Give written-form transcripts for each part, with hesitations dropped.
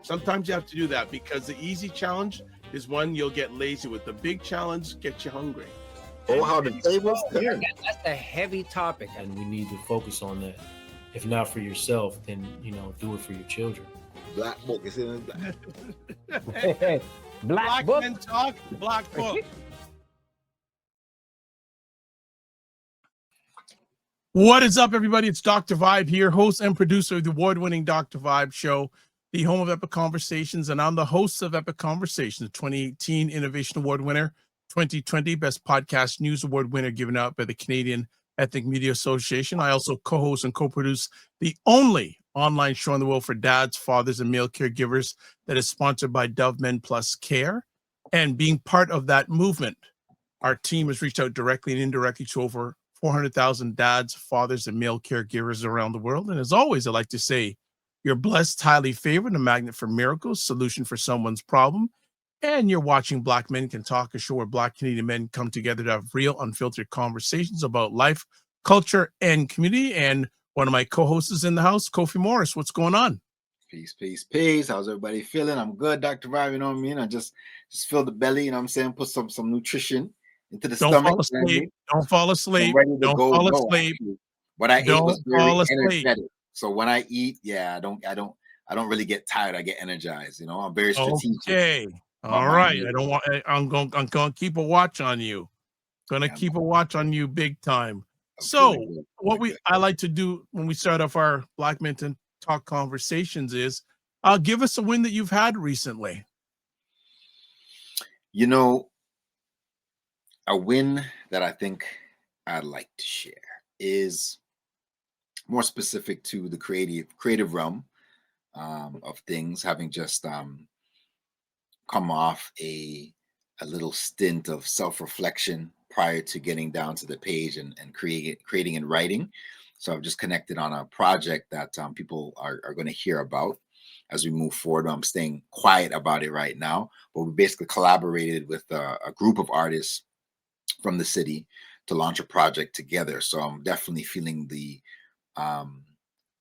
Sometimes you have to do that because the easy challenge is one you'll get lazy with. The big challenge gets you hungry. Oh, how the tables turn. That's a heavy topic, and we need to focus on that. If not for yourself, then do it for your children. Black book is in black. Black book. Men Talk, Black Book. What is up, everybody? It's Dr. Vibe here, host and producer of the award-winning Dr. Vibe Show, the home of Epic Conversations, and I'm the host of Epic Conversations, 2018 Innovation Award winner, 2020 Best Podcast News Award winner given out by the Canadian Ethnic Media Association. I also co-host and co-produce the only online show in the world for dads, fathers, and male caregivers that is sponsored by Dove Men Plus Care. And being part of that movement, our team has reached out directly and indirectly to over 400,000 dads, fathers, and male caregivers around the world. And as always, I like to say, you're blessed, highly favored, a magnet for miracles, solution for someone's problem. And you're watching Black Men Can Talk, a show where Black Canadian men come together to have real, unfiltered conversations about life, culture, and community. And one of my co-hosts is in the house, Kofi Morris. What's going on? Peace, peace, peace. How's everybody feeling? I'm good, Dr. Vibe, you know what I mean? I just fill the belly, you know what I'm saying? Put some nutrition into the Don't stomach. fall asleep. Don't fall asleep. Don't fall asleep. What I ate was very energetic. So when I eat, I don't really get tired. I get energized. You know, I'm very strategic. Okay. All right. I'm going to keep a watch on you. Keep a watch on you big time. So I like to do when we start off our Black Men Can Talk conversations is give us a win that you've had recently. You know, a win that I think I'd like to share is more specific to the creative realm of things, having just come off a little stint of self-reflection prior to getting down to the page and creating and writing. So I've just connected on a project that people are going to hear about as we move forward. I'm staying quiet about it right now, but we basically collaborated with a group of artists from the city to launch a project together. So I'm definitely feeling the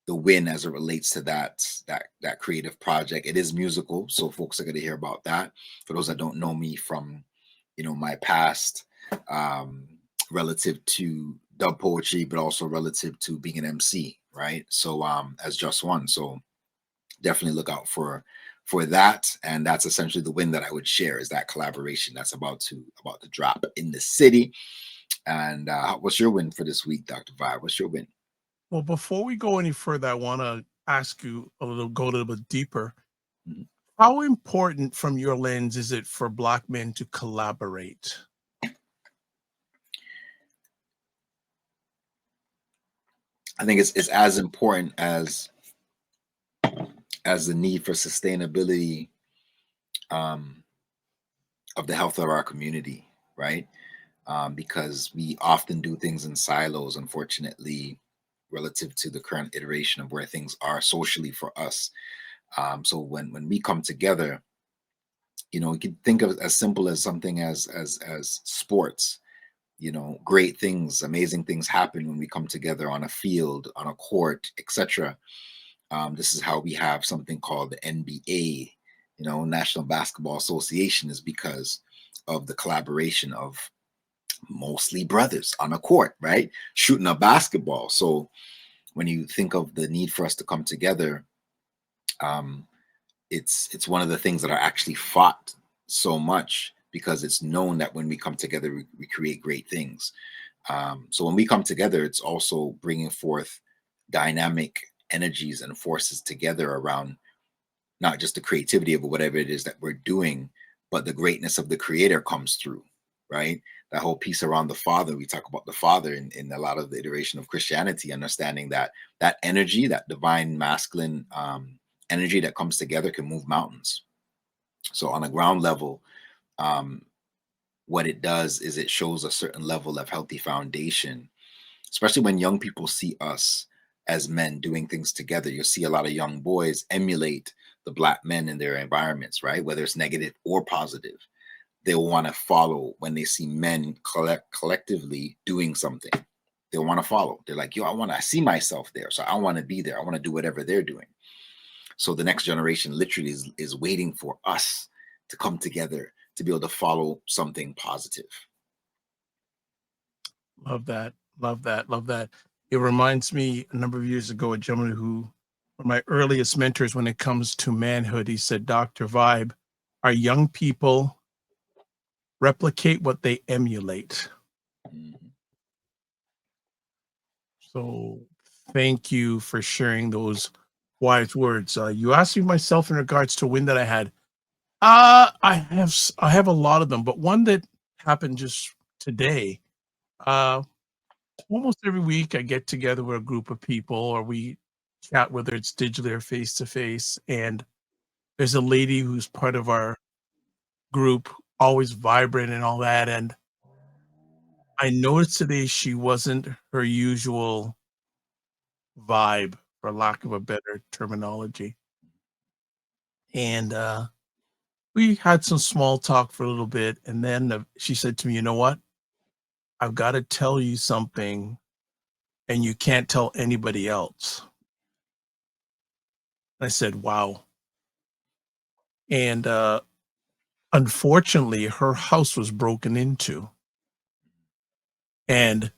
win as it relates to that creative project. It is musical, so folks are going to hear about that. For those that don't know me from, my past, relative to dub poetry, but also relative to being an MC, right? So as just one, so definitely look out for that. And that's essentially the win that I would share, is that collaboration that's about to drop in the city. And what's your win for this week, Dr. Vibe? What's your win? Well, before we go any further, I want to ask you go a little bit deeper. Mm-hmm. How important, from your lens, is it for Black men to collaborate? I think it's as important as the need for sustainability of the health of our community, right? Because we often do things in silos, unfortunately, relative to the current iteration of where things are socially for us. So when we come together, we can think of it as simple as something as sports. Great things, amazing things happen when we come together on a field, on a court, etc. This is how we have something called the NBA, National Basketball Association, is because of the collaboration of mostly brothers on a court, right? Shooting a basketball. So when you think of the need for us to come together, it's one of the things that are actually fought so much, because it's known that when we come together, we create great things. So when we come together, it's also bringing forth dynamic energies and forces together around not just the creativity of whatever it is that we're doing, but the greatness of the creator comes through, right? That whole piece around the Father, we talk about the Father in a lot of the iteration of Christianity, understanding that energy, that divine masculine energy that comes together can move mountains. So on a ground level, what it does is it shows a certain level of healthy foundation, especially when young people see us as men doing things together. You'll see a lot of young boys emulate the Black men in their environments, right? Whether it's negative or positive. They'll want to follow when they see men collectively doing something. They'll want to follow. They're like, yo, I see myself there. So I want to be there. I want to do whatever they're doing. So the next generation literally is waiting for us to come together to be able to follow something positive. Love that. Love that. Love that. It reminds me a number of years ago, a gentleman who, one of my earliest mentors when it comes to manhood, he said, Dr. Vibe, our young people replicate what they emulate. Mhm. So thank you for sharing those wise words. You asked me myself in regards to a win that I had. I have a lot of them, but one that happened just today. Uh, Almost every week I get together with a group of people or we chat, whether it's digitally or face to face. And there's a lady who's part of our group, always vibrant and all that. And I noticed today she wasn't her usual vibe, for lack of a better terminology. And we had some small talk for a little bit. And then she said to me, you know what? I've got to tell you something, and you can't tell anybody else. I said, wow. And unfortunately, her house was broken into, and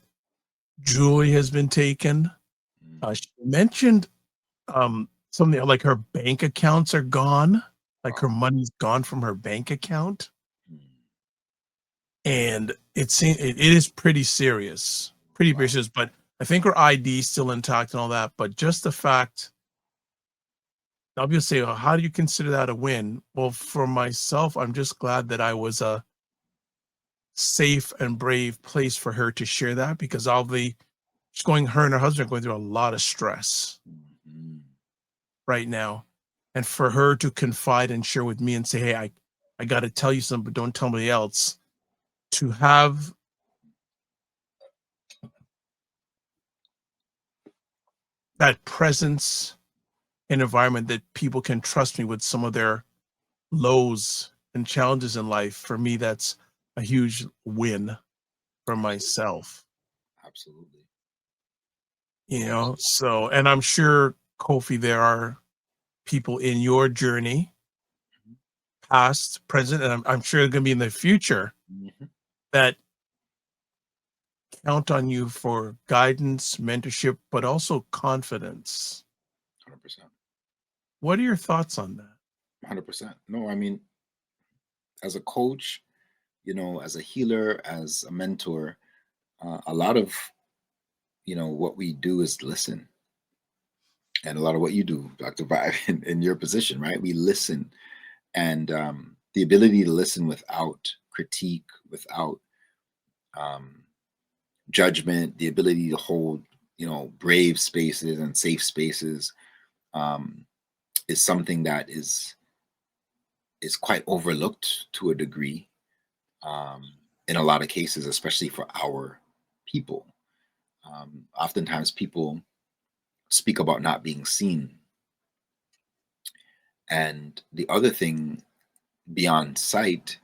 jewelry has been taken. She mentioned something like her bank accounts are gone, like her money's gone from her bank account, and it is pretty serious, pretty Wow. serious. But I think her ID is still intact and all that. But just the fact, now people say, well, how do you consider that a win? Well, for myself, I'm just glad that I was a safe and brave place for her to share that, because her and her husband are going through a lot of stress Mhm. right now. And for her to confide and share with me and say, hey, I got to tell you something, but don't tell anybody else, to have that presence and environment that people can trust me with some of their lows and challenges in life, for me, that's a huge win for myself, Absolutely. so, and I'm sure, Kofi, there are people in your journey, past, present, and I'm sure they're going to be in the future, Mhm. that count on you for guidance, mentorship, but also confidence. 100%. What are your thoughts on that? 100%. No, I mean, as a coach, as a healer, as a mentor, a lot of, what we do is listen. And a lot of what you do, Dr. Vibe, in your position, right? We listen. And the ability to listen without critique, without um, judgment, the ability to hold, brave spaces and safe spaces, um, is something that is quite overlooked to a degree, um, in a lot of cases, especially for our people. Oftentimes, people speak about not being seen, and the other thing beyond sight,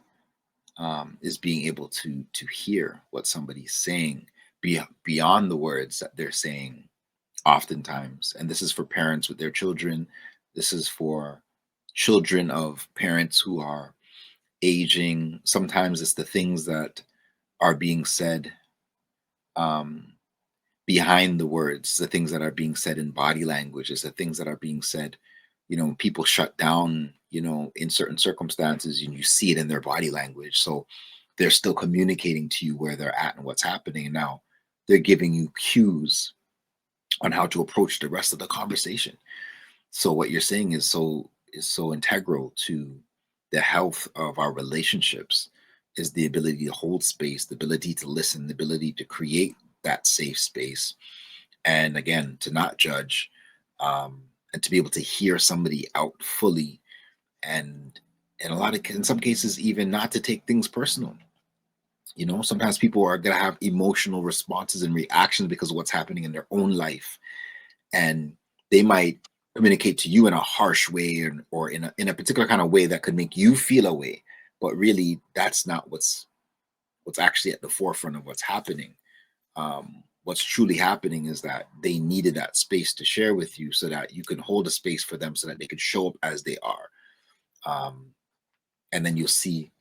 is being able to hear what somebody's saying, beyond the words that they're saying. Oftentimes, and this is for parents with their children. This is for children of parents who are aging. Sometimes it's the things that are being said, um, behind the words, the things that are being said in body language, is the things that are being said. People shut down, in certain circumstances, and you see it in their body language. So they're still communicating to you where they're at and what's happening. And now they're giving you cues on how to approach the rest of the conversation. So what you're saying is so integral to the health of our relationships, is the ability to hold space, the ability to listen, the ability to create that safe space, and again, to not judge, and to be able to hear somebody out fully, and in some cases, even not to take things personal. Sometimes people are going to have emotional responses and reactions because of what's happening in their own life, and they might communicate to you in a harsh way, or in a particular kind of way that could make you feel a way, but really that's not what's actually at the forefront of what's happening. what's truly happening is that they needed that space to share with you so that you can hold a space for them so that they can show up as they are. And then you'll see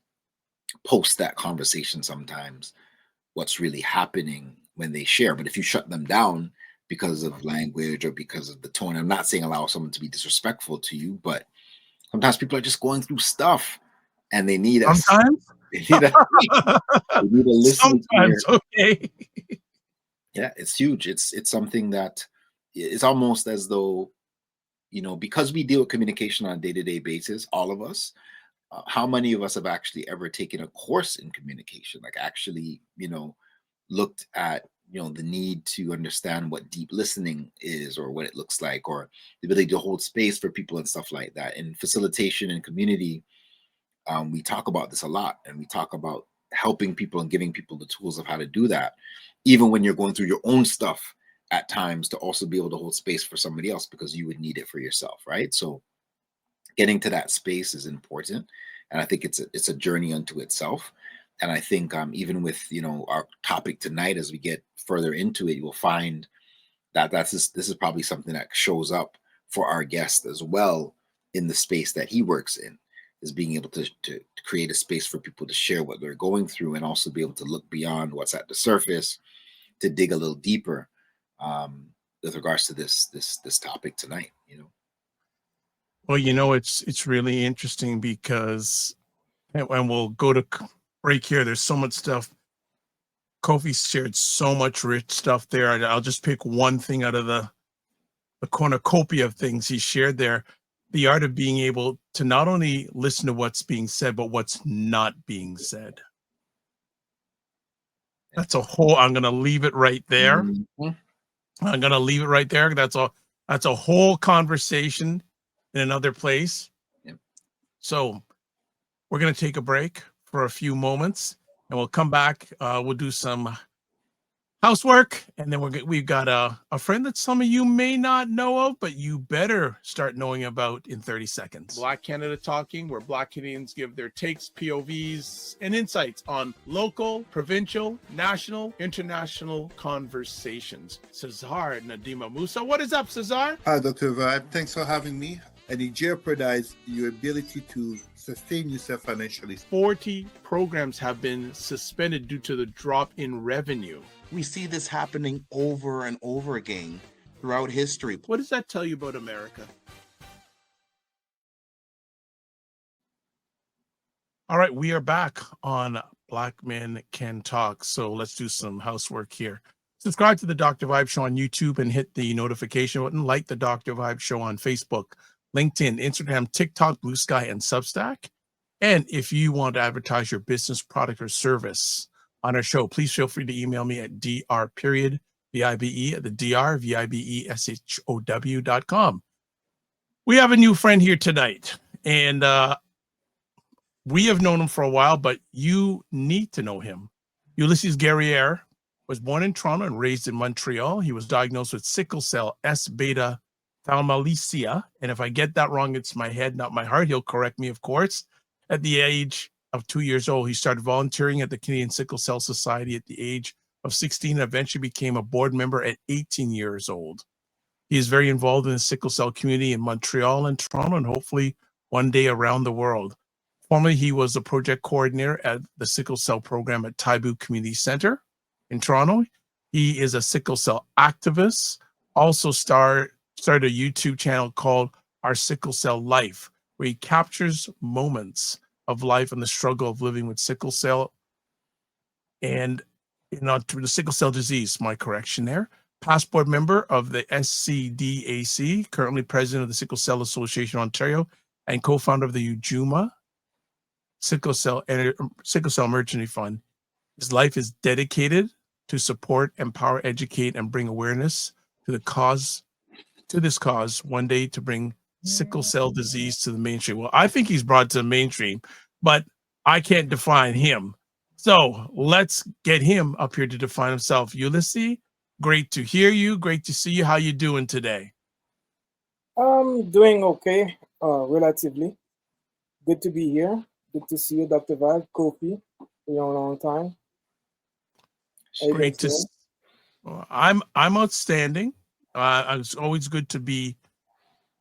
post that conversation sometimes what's really happening when they share. But if you shut them down because of language or because of the tone, I'm not saying allow someone to be disrespectful to you, but sometimes people are just going through stuff and they need us. Sometimes? They need a listening ear. Sometimes, okay. Yeah, it's huge. It's something that it's almost as though, you know, because we deal with communication on a day-to-day basis, all of us, how many of us have actually ever taken a course in communication, like actually, you know, looked at, you know, the need to understand what deep listening is or what it looks like, or the ability to hold space for people and stuff like that. In facilitation and community, we talk about this a lot, and we talk about helping people and giving people the tools of how to do that, even when you're going through your own stuff at times, to also be able to hold space for somebody else because you would need it for yourself, right? So getting to that space is important, and I think it's a journey unto itself. And I think even with, you know, our topic tonight, as we get further into it, you'll find that this is probably something that shows up for our guest as well in the space that he works in, is being able to create a space for people to share what they're going through, and also be able to look beyond what's at the surface to dig a little deeper with regards to this topic tonight, you know. Well, you know, it's really interesting because, and we'll go to break here. There's so much stuff. Kofi shared so much rich stuff there. I'll just pick one thing out of the cornucopia of things he shared there. The art of being able to not only listen to what's being said, but what's not being said. That's a whole, I'm going to leave it right there. Mm-hmm. I'm going to leave it right there. That's a whole conversation in another place. Yep. So we're going to take a break for a few moments, and we'll come back. We'll do some housework, and then we've got a friend that some of you may not know of, but you better start knowing about in 30 seconds. Black Canada Talking, where Black Canadians give their takes, POVs, and insights on local, provincial, national, international conversations. Cesar Nadima Musa. What is up, Cesar? Hi, Dr. Vibe. Thanks for having me. And it jeopardizes your ability to sustain yourself financially. 40 programs have been suspended due to the drop in revenue. We see this happening over and over again throughout history. What does that tell you about America? All right, we are back on Black Men Can Talk. So let's do some housework here. Subscribe to the Dr. Vibe Show on YouTube and hit the notification button. Like the Dr. Vibe Show on Facebook, LinkedIn, Instagram, TikTok, Blue Sky, and Substack. And if you want to advertise your business, product, or service on our show, please feel free to email me at dr.vibe at the drvibeshow.com. We have a new friend here tonight, and we have known him for a while, but you need to know him. Ulysse Guerrier was born in Toronto and raised in Montreal. He was diagnosed with sickle cell S-beta thalassemia, and if I get that wrong, it's my head, not my heart. He'll correct me, of course. At the age of 2 years old, he started volunteering at the Canadian Sickle Cell Society at the age of 16, and eventually became a board member at 18 years old. He is very involved in the sickle cell community in Montreal and Toronto, and hopefully one day around the world. Formerly, he was a project coordinator at the sickle cell program at Taibu Community Center in Toronto. He is a sickle cell activist, also started a YouTube channel called Our Sickle Cell Life, where he captures moments of life and the struggle of living with sickle cell and through the sickle cell disease, my correction there. Past board member of the SCDAC, currently president of the Sickle Cell Association Ontario, and co-founder of the Ujuma Sickle Cell Emergency Fund. His life is dedicated to support, empower, educate, and bring awareness to this cause one day, to bring sickle cell disease to the mainstream. Well, I think he's brought to the mainstream, but I can't define him. So let's get him up here to define himself. Ulysse, great to hear you. Great to see you. How you doing today? I'm doing okay, relatively. Good to be here. Good to see you, Dr. Vibe, Kofi. Been a long time. Great to I'm outstanding. It's always good to be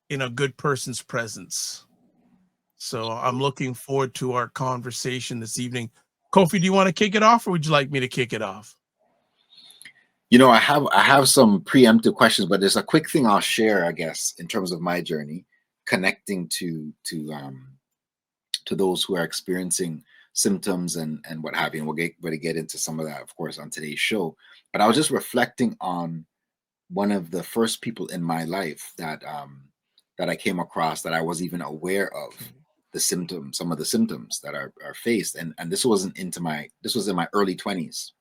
in a good person's presence. So I'm looking forward to our conversation this evening. Kofi, do you want to kick it off, or would you like me to kick it off? You know, I have some preemptive questions, but there's a quick thing I'll share, I guess, in terms of my journey, connecting to those who are experiencing symptoms and what have you. And we'll get into some of that, of course, on today's show. But I was just reflecting on one of the first people in my life that I came across, that I was even aware of the symptoms, some of the symptoms that are faced. And this was in my early 20s.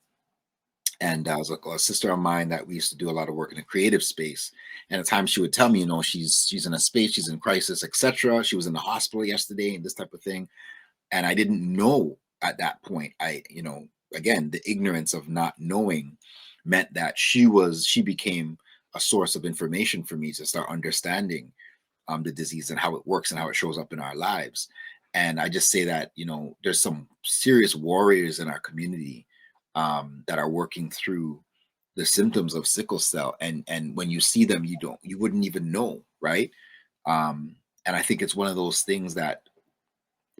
And I was a sister of mine that we used to do a lot of work in a creative space. And at times she would tell me, you know, she's in a space, she's in crisis, etc. She was in the hospital yesterday and this type of thing. And I didn't know at that point. You know, again, the ignorance of not knowing meant that she became a source of information for me to start understanding the disease and how it works and how it shows up in our lives. And I just say that, you know, there's some serious warriors in our community that are working through the symptoms of sickle cell, and when you see them, you wouldn't even know, right? And I think it's one of those things that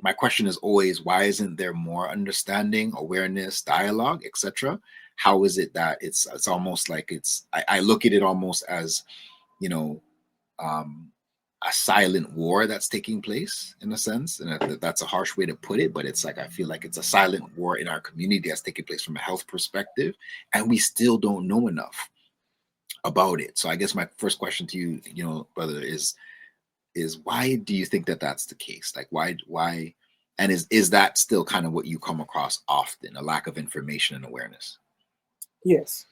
my question is always, why isn't there more understanding, awareness, dialogue, etc.? How is it that it's almost like I look at it almost as, you know, a silent war that's taking place, in a sense, and that's a harsh way to put it, but it's like I feel like it's a silent war in our community that's taking place from a health perspective, and we still don't know enough about it. So I guess my first question to you, you know, brother, is why do you think that that's the case? Like why, and is that still kind of what you come across often, a lack of information and awareness? Yes.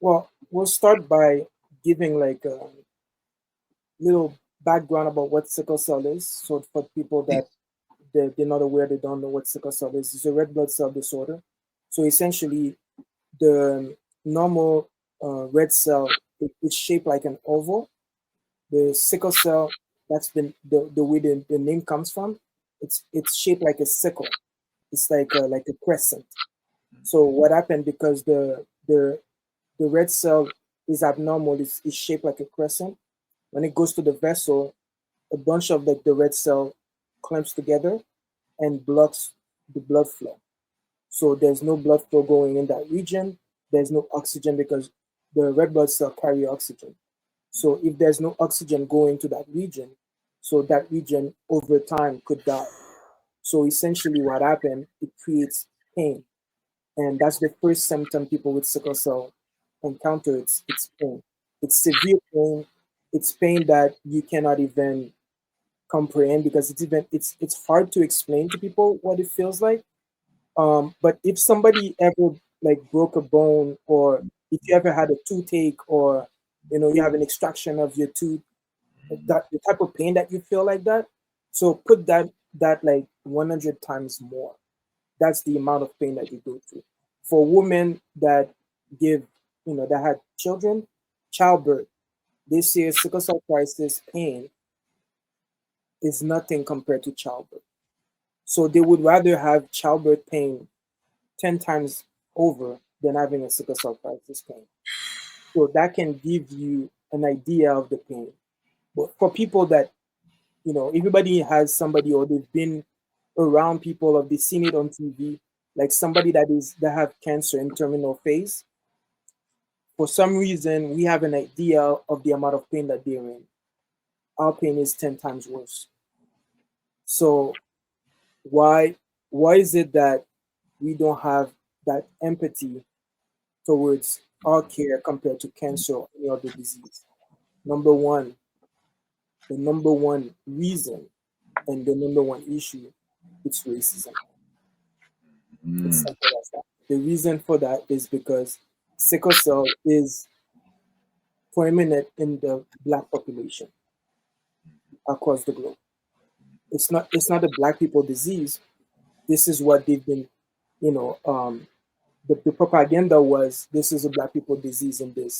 Well, we'll start by giving like a little background about what sickle cell is. So for people that they're not aware, they don't know what sickle cell is. It's a red blood cell disorder. So essentially, the normal red cell, it's shaped like an oval. The sickle cell, that's the way the name comes from. It's shaped like a sickle. It's like a crescent. So what happened, because the red cell is abnormal, it's shaped like a crescent. When it goes to the vessel, a bunch of the red cell clamps together and blocks the blood flow. So there's no blood flow going in that region. There's no oxygen because the red blood cell carry oxygen. So if there's no oxygen going to that region, so that region over time could die. So essentially what happened, it creates pain. And that's the first symptom people with sickle cell encounter. It's pain. It's severe pain. It's pain that you cannot even comprehend, because it's hard to explain to people what it feels like. But if somebody ever like broke a bone, or if you ever had a toothache, or you have an extraction of your tooth, that the type of pain that you feel like that. So put that like 100 times more. That's the amount of pain that you go through. For women that that had children, childbirth, they say sickle cell crisis pain is nothing compared to childbirth. So they would rather have childbirth pain 10 times over than having a sickle cell crisis pain. So that can give you an idea of the pain. But for people that, everybody has somebody, or they've been around people, or they've seen it on TV, like somebody that have cancer in terminal phase. For some reason, we have an idea of the amount of pain that they're in. Our pain is 10 times worse. So why is it that we don't have that empathy towards our care compared to cancer or any other disease? The number one reason and the number one issue, it's racism. It's simple as that. The reason for that is because sickle cell is prominent in the Black population across the globe. It's not a Black people disease. This is what they've been, the propaganda was, this is a Black people disease in the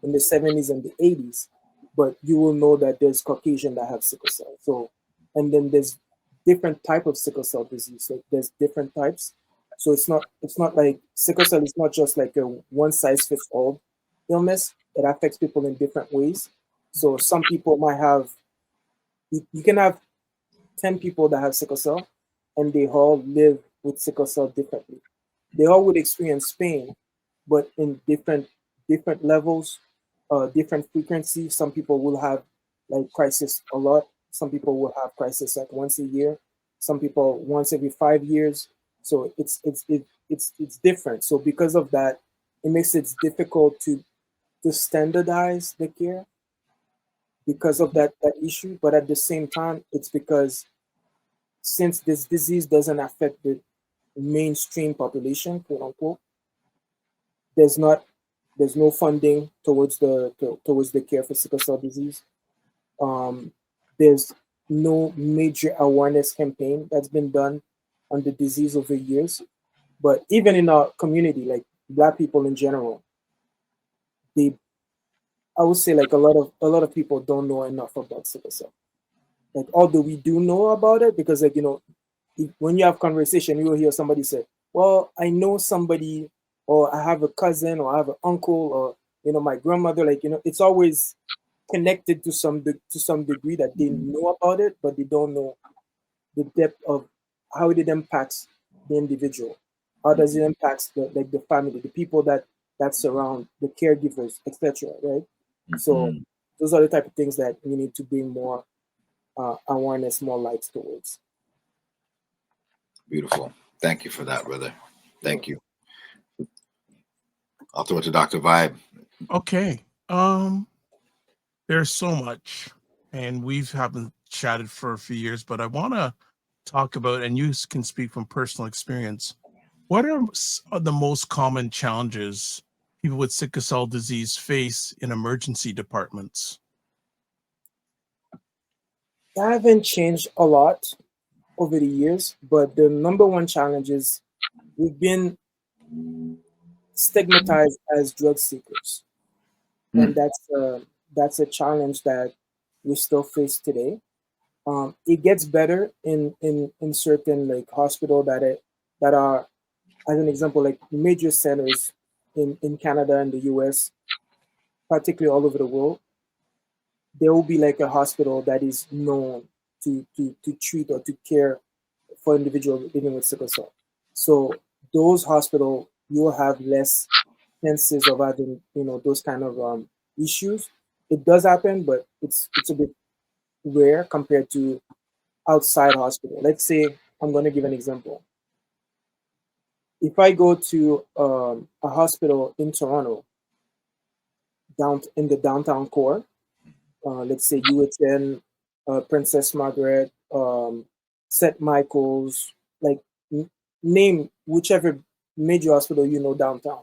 70s and the 80s. But you will know that there's Caucasian that have sickle cell. So, and then there's different type of sickle cell disease. So there's different types. So it's not like sickle cell is not just like a one size fits all. illness, it affects people in different ways. So some people might have, you can have 10 people that have sickle cell, and they all live with sickle cell differently. They all would experience pain, but in different levels, different frequency. Some people will have like crisis a lot. Some people will have crisis like once a year. Some people once every 5 years. So it's different. So because of that, it makes it difficult to standardize the care because of that issue. But at the same time, it's because since this disease doesn't affect the mainstream population, quote unquote, there's no funding towards the care for sickle cell disease. There's no major awareness campaign that's been done on the disease over years. But even in our community, like Black people in general, I would say like a lot of people don't know enough about sickle cell. Like although we do know about it, because like when you have conversation, you will hear somebody say, "Well, I know somebody, or I have a cousin, or I have an uncle, or my grandmother." Like it's always connected to some degree that they know about it, but they don't know the depth of how it impacts the individual. How does it impact the family, the people that surround, the caregivers, etc. Right? So those are the type of things that we need to bring more awareness, more lights towards. Beautiful. Thank you for that, brother. Thank you. I'll throw it to Dr. Vibe. Okay. There's so much, and we haven't chatted for a few years, but I want to talk about, and you can speak from personal experience. What are the most common challenges people with sickle cell disease face in emergency departments? That haven't changed a lot over the years, but the number one challenge is we've been stigmatized as drug seekers, and that's a challenge that we still face today. It gets better in certain like hospital that are, as an example, like major centers in Canada and the US, particularly all over the world. There will be like a hospital that is known to treat or to care for individuals living with sickle cell. So those hospitals, you will have less chances of having those kind of issues. It does happen, but it's a bit rare compared to outside hospital. Let's say, I'm going to give an example. If I go to a hospital in Toronto, down in the downtown core, let's say UHN, Princess Margaret, St. Michael's, like name whichever major hospital downtown.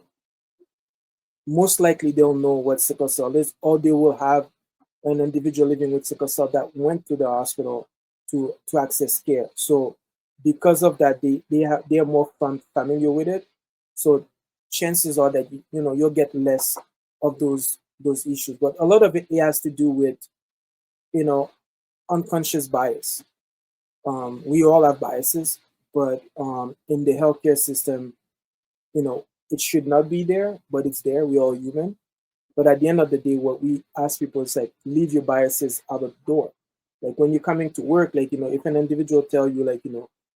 Most likely they'll know what sickle cell is, or they will have an individual living with sickle cell that went to the hospital to access care. So because of that, they are more familiar with it. So chances are that you'll get less of those issues. But a lot of it has to do with unconscious bias. We all have biases, but in the healthcare system, it should not be there, but it's there. We're all human. But at the end of the day, what we ask people is like, leave your biases out of the door. Like when you're coming to work, like, if an individual tell you like,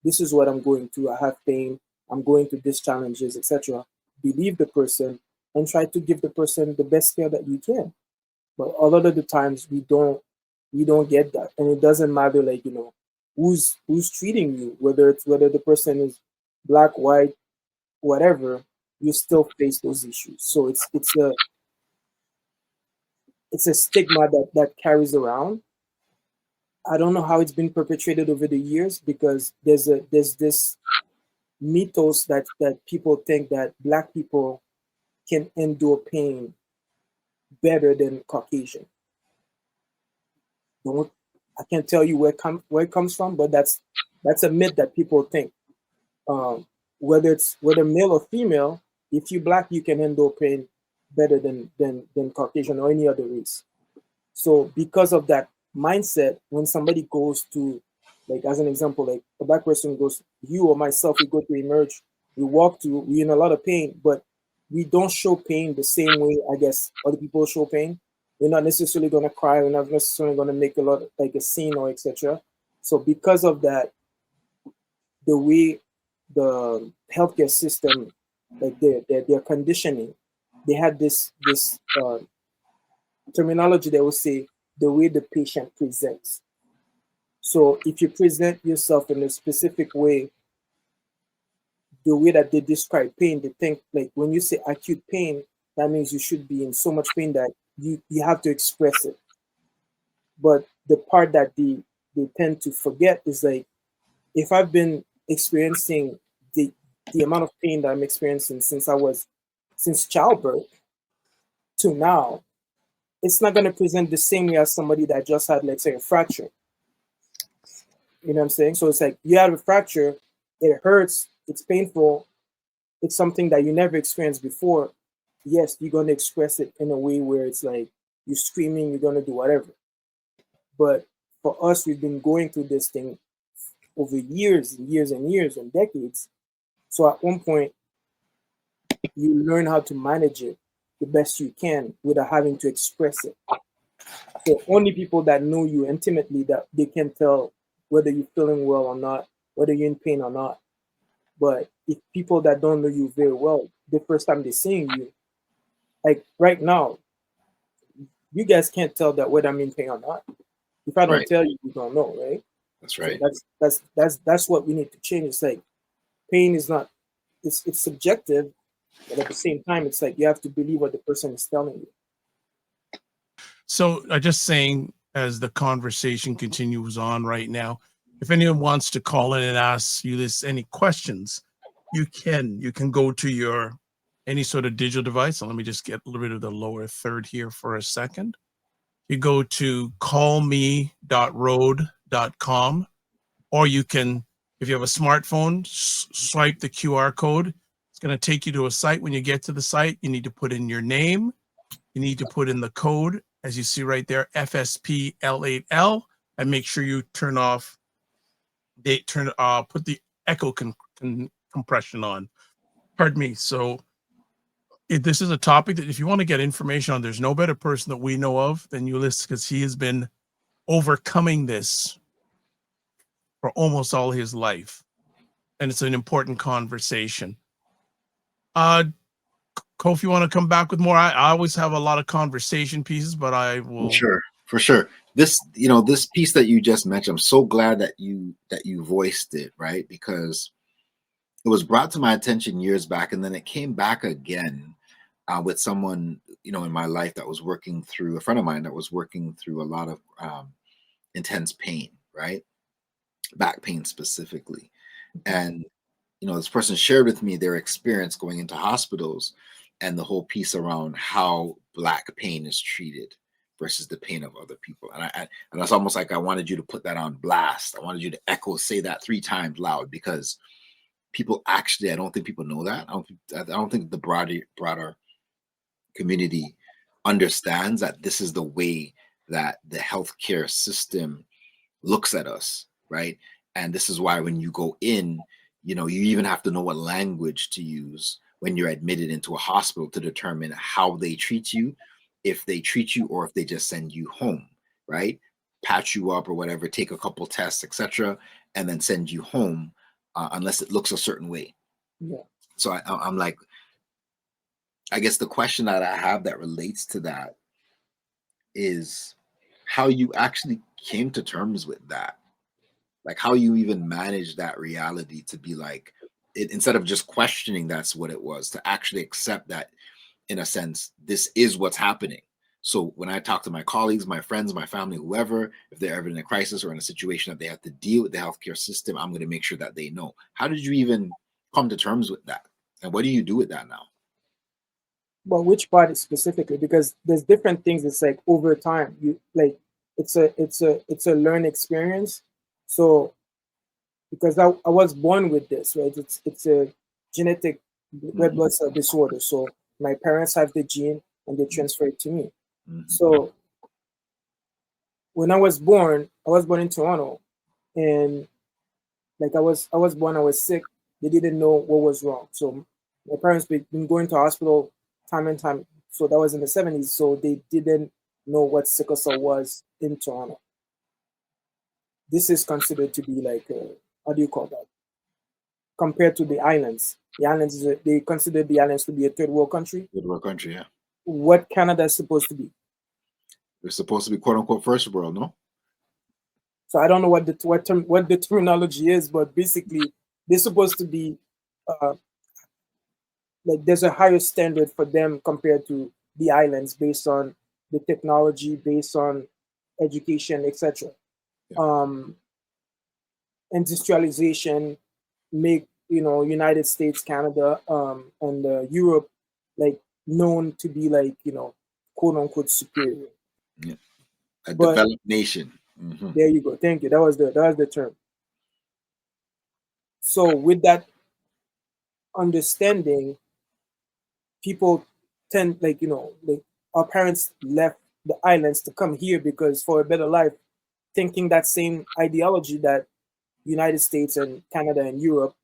this is what I'm going through, I have pain, I'm going through these challenges, etc. Believe the person and try to give the person the best care that you can. But a lot of the times we don't get that. And it doesn't matter like, who's treating you, whether the person is Black, white, whatever, you still face those issues. So it's a stigma that carries around. I don't know how it's been perpetrated over the years, because there's this mythos that people think that Black people can endure pain better than Caucasian. I can't tell you where it comes from, but that's a myth that people think. Whether male or female, if you're Black, you can endure pain better than Caucasian or any other race. So because of that mindset, when somebody goes to, like as an example, like a Black person goes, you or myself, we go to emerge, we're in a lot of pain, but we don't show pain the same way I guess other people show pain. We're not necessarily gonna cry, we're not necessarily gonna make a lot of, like a scene or etc. So because of that, the way the healthcare system, like their conditioning, they had this terminology that will say the way the patient presents. So if you present yourself in a specific way, the way that they describe pain, they think like when you say acute pain, that means you should be in so much pain that you have to express it. But the part that they tend to forget is like, if I've been experiencing the amount of pain that I'm experiencing since childbirth to now, it's not going to present the same way as somebody that just had, let's say, a fracture. You know what I'm saying? So it's like you have a fracture, it hurts, it's painful, it's something that you never experienced before. Yes, you're going to express it in a way where it's like you're screaming, you're going to do whatever. But for us, we've been going through this thing over years and years and years and decades. So at one point, you learn how to manage it the best you can without having to express it. So only people that know you intimately, that they can tell whether you're feeling well or not, whether you're in pain or not. But if people that don't know you very well, the first time they're seeing you, like right now, you guys can't tell that whether I'm in pain or not. If I don't Right. tell you, you don't know, right? That's right. So that's what we need to change. It's like pain is not, it's subjective, but at the same time, it's like you have to believe what the person is telling you. So I just saying, as the conversation continues on right now, if anyone wants to call in and ask Ulysse any questions, you can go to your any sort of digital device. So let me just get rid of the lower third here for a second. You go to callme.road.com, or you can, if you have a smartphone, swipe the QR code. It's going to take you to a site. When you get to the site, you need to put in your name. You need to put in the code, as you see right there, FSPL8L, and make sure you turn off, put the echo compression on. Pardon me. So this is a topic that if you want to get information on, there's no better person that we know of than Ulysse, because he has been overcoming this for almost all his life. And it's an important conversation. Kofi, you want to come back with more? I always have a lot of conversation pieces, but I will. For sure. This piece that you just mentioned, I'm so glad that you voiced it, right? Because it was brought to my attention years back, and then it came back again with someone, in my life that was working through, a friend of mine that was working through a lot of intense pain, right? Back pain specifically. And, this person shared with me their experience going into hospitals and the whole piece around how Black pain is treated versus the pain of other people. And that's almost like I wanted you to put that on blast. I wanted you to say that 3 times loud, because people actually, I don't think people know that. I don't think the broader community understands that this is the way that the healthcare system looks at us, right? And this is why when you go in, you even have to know what language to use when you're admitted into a hospital to determine how they treat you, if they treat you or if they just send you home, right? Patch you up or whatever, take a couple tests, etc., and then send you home unless it looks a certain way. Yeah. So I'm like, I guess the question that I have that relates to that is how you actually came to terms with that. Like how you even manage that reality to be like, instead of just questioning that's what it was, to actually accept that, in a sense, this is what's happening. So when I talk to my colleagues, my friends, my family, whoever, if they're ever in a crisis or in a situation that they have to deal with the healthcare system, I'm going to make sure that they know. How did you even come to terms with that? And what do you do with that now? Well, which part specifically? Because there's different things. It's like over time, you like it's a learned experience. So because I was born with this, right? It's a genetic red blood cell disorder. So my parents have the gene and they transfer it to me. So when I was born in Toronto, and like I was born, I was sick. They didn't know what was wrong. So My parents been going to hospital time and time. So that was in the 70s. So they didn't know what sickle cell was in Toronto. This is considered to be like, how do you call that? Compared to the islands. The islands, they consider the islands to be a third world country. Third world country, yeah. What Canada is supposed to be. They're supposed to be quote unquote first world, no? So I don't know what the terminology is, but basically they're supposed to be like there's a higher standard for them compared to the islands based on the technology, based on education, etc. Industrialization make United States, Canada, and Europe like known to be like quote unquote superior. Yeah. A developed nation. Mm-hmm. There you go. Thank you. That was the term. So with that understanding, people tend like our parents left the islands to come here because for a better life, thinking that same ideology that United States and Canada and Europe,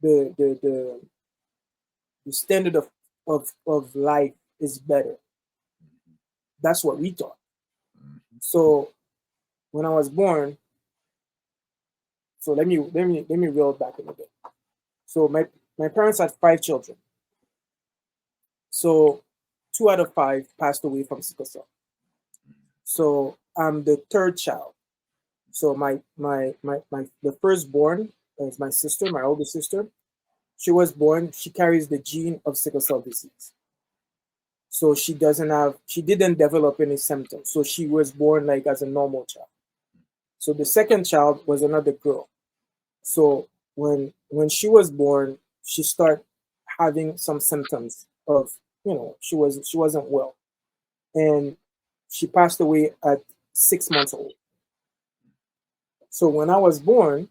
the standard of life is better. That's what we thought. So when I was born, so let me reel back a little bit. So my parents had 5 children. So 2 out of 5 passed away from sickle cell. So I'm the 3rd child. So the firstborn is my sister, my older sister. She was born, she carries the gene of sickle cell disease. So she didn't develop any symptoms. So she was born like as a normal child. So the 2nd child was another girl. So when she was born, she started having some symptoms of, she wasn't well. And she passed away at 6 months old. So when I was born,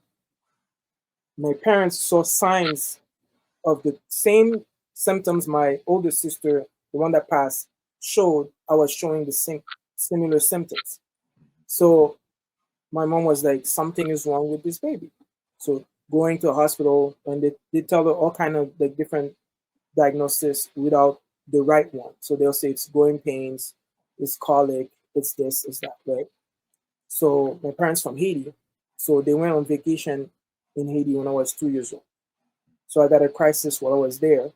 my parents saw signs of the same symptoms my older sister, the one that passed, showed. I was showing the same similar symptoms. So my mom was like, something is wrong with this baby. So going to a hospital, and they tell her all kind of like different diagnosis without the right one. So they'll say it's growing pains, it's colic, it's this, it's that, right? So my parents from Haiti, so they went on vacation in Haiti when I was 2 years old. So I got a crisis while I was there.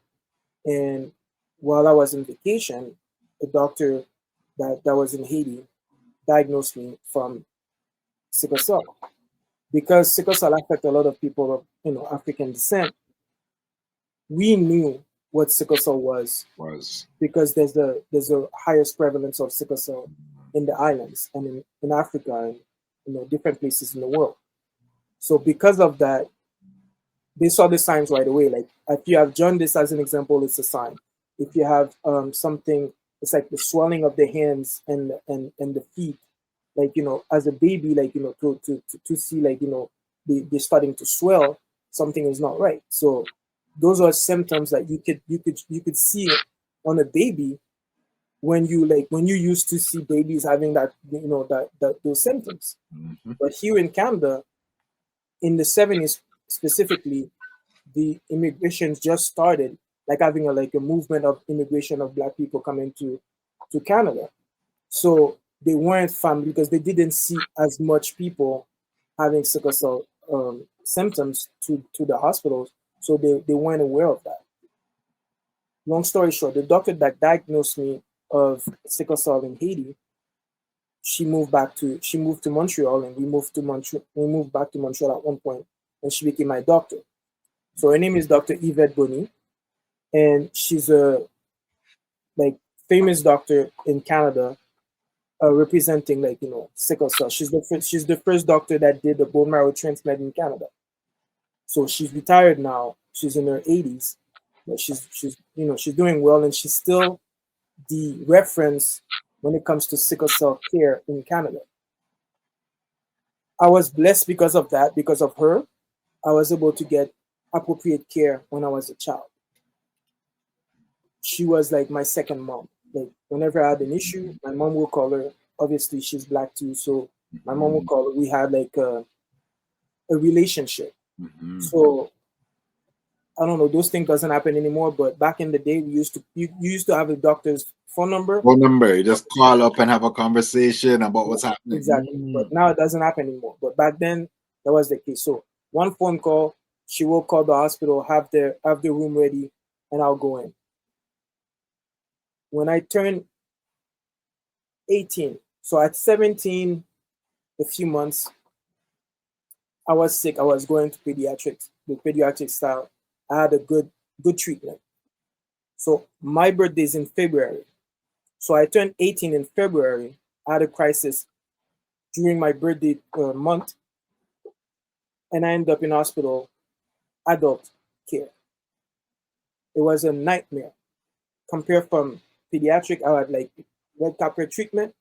And while I was on vacation, the doctor that was in Haiti diagnosed me from sickle cell. Because sickle cell affects a lot of people of African descent, we knew what sickle cell was because there's a highest prevalence of sickle cell in the islands and in Africa and different places in the world. So because of that, they saw the signs right away. Like if you have jaundice as an example, it's a sign. If you have something, it's like the swelling of the hands and the feet, like as a baby, like to see like they're starting to swell, something is not right. So those are symptoms that you could see on a baby when you used to see babies having that those symptoms. Mm-hmm. But here in Canada, in the 70s specifically, the immigrations just started, like having a movement of immigration of Black people coming to Canada. So they weren't family because they didn't see as much people having sickle cell symptoms to the hospitals. So they weren't aware of that. Long story short, the doctor that diagnosed me of sickle cell in Haiti, she moved to Montreal, and we moved back to Montreal at one point, and she became my doctor. So her name is Dr. Yvette Bonny, and she's a famous doctor in Canada, representing sickle cell. She's the first doctor that did the bone marrow transplant in Canada. So she's retired now. She's in her 80s, but she's doing well, and she's still the reference when it comes to sickle cell care in Canada. I was blessed because of that. Because of her, I was able to get appropriate care when I was a child. She was like my second mom. Like whenever I had an issue, my mom will call her. Obviously, she's Black too, so my mom will call her. We had like a relationship. Mm-hmm. So I don't know, those things doesn't happen anymore. But back in the day, we used to you used to have a doctor's phone number. Phone number. You just call up and have a conversation about what's happening. Exactly. But now it doesn't happen anymore. But back then, that was the case. So one phone call, she will call the hospital, have the room ready, and I'll go in. When I turned 18, so at 17, a few months, I was sick. I was going to pediatrics, the pediatric style. I had a good treatment. So my birthday is in February. So I turned 18 in February. I had a crisis during my birthday month, and I ended up in hospital, adult care. It was a nightmare. Compared from pediatric, I had like red carpet treatment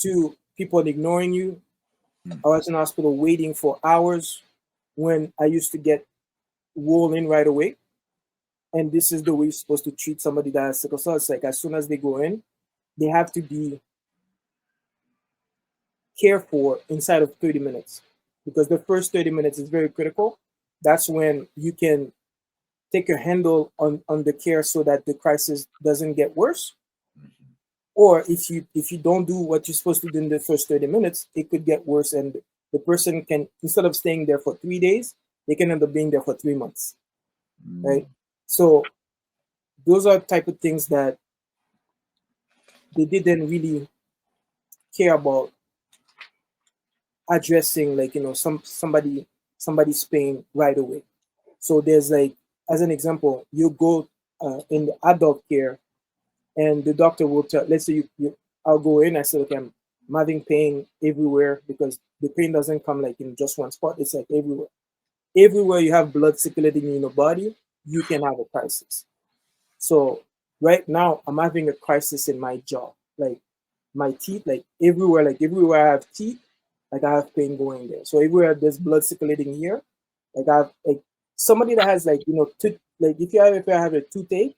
to people ignoring you. I was in hospital waiting for hours when I used to get rolled in right away. And this is the way you're supposed to treat somebody that has sickle cell. It's like as soon as they go in, they have to be cared for inside of 30 minutes, because the first 30 minutes is very critical. That's when you can take a handle on the care so that the crisis doesn't get worse. Or if you don't do what you're supposed to do in the first 30 minutes, it could get worse, and the person can, instead of staying there for 3 days, they can end up being there for 3 months, right? So those are type of things that they didn't really care about addressing, like, you know, somebody's pain right away. So there's like, as an example, you go in the adult care, and the doctor will tell, let's say I'll go in, I say, okay, I'm having pain everywhere, because the pain doesn't come like in just one spot, it's like everywhere. Everywhere you have blood circulating in your body, you can have a crisis. So right now I'm having a crisis in my jaw, like my teeth, like everywhere I have teeth, like I have pain going there. So everywhere there's blood circulating here, like I have, like somebody that has, like, you know, like if I have a toothache,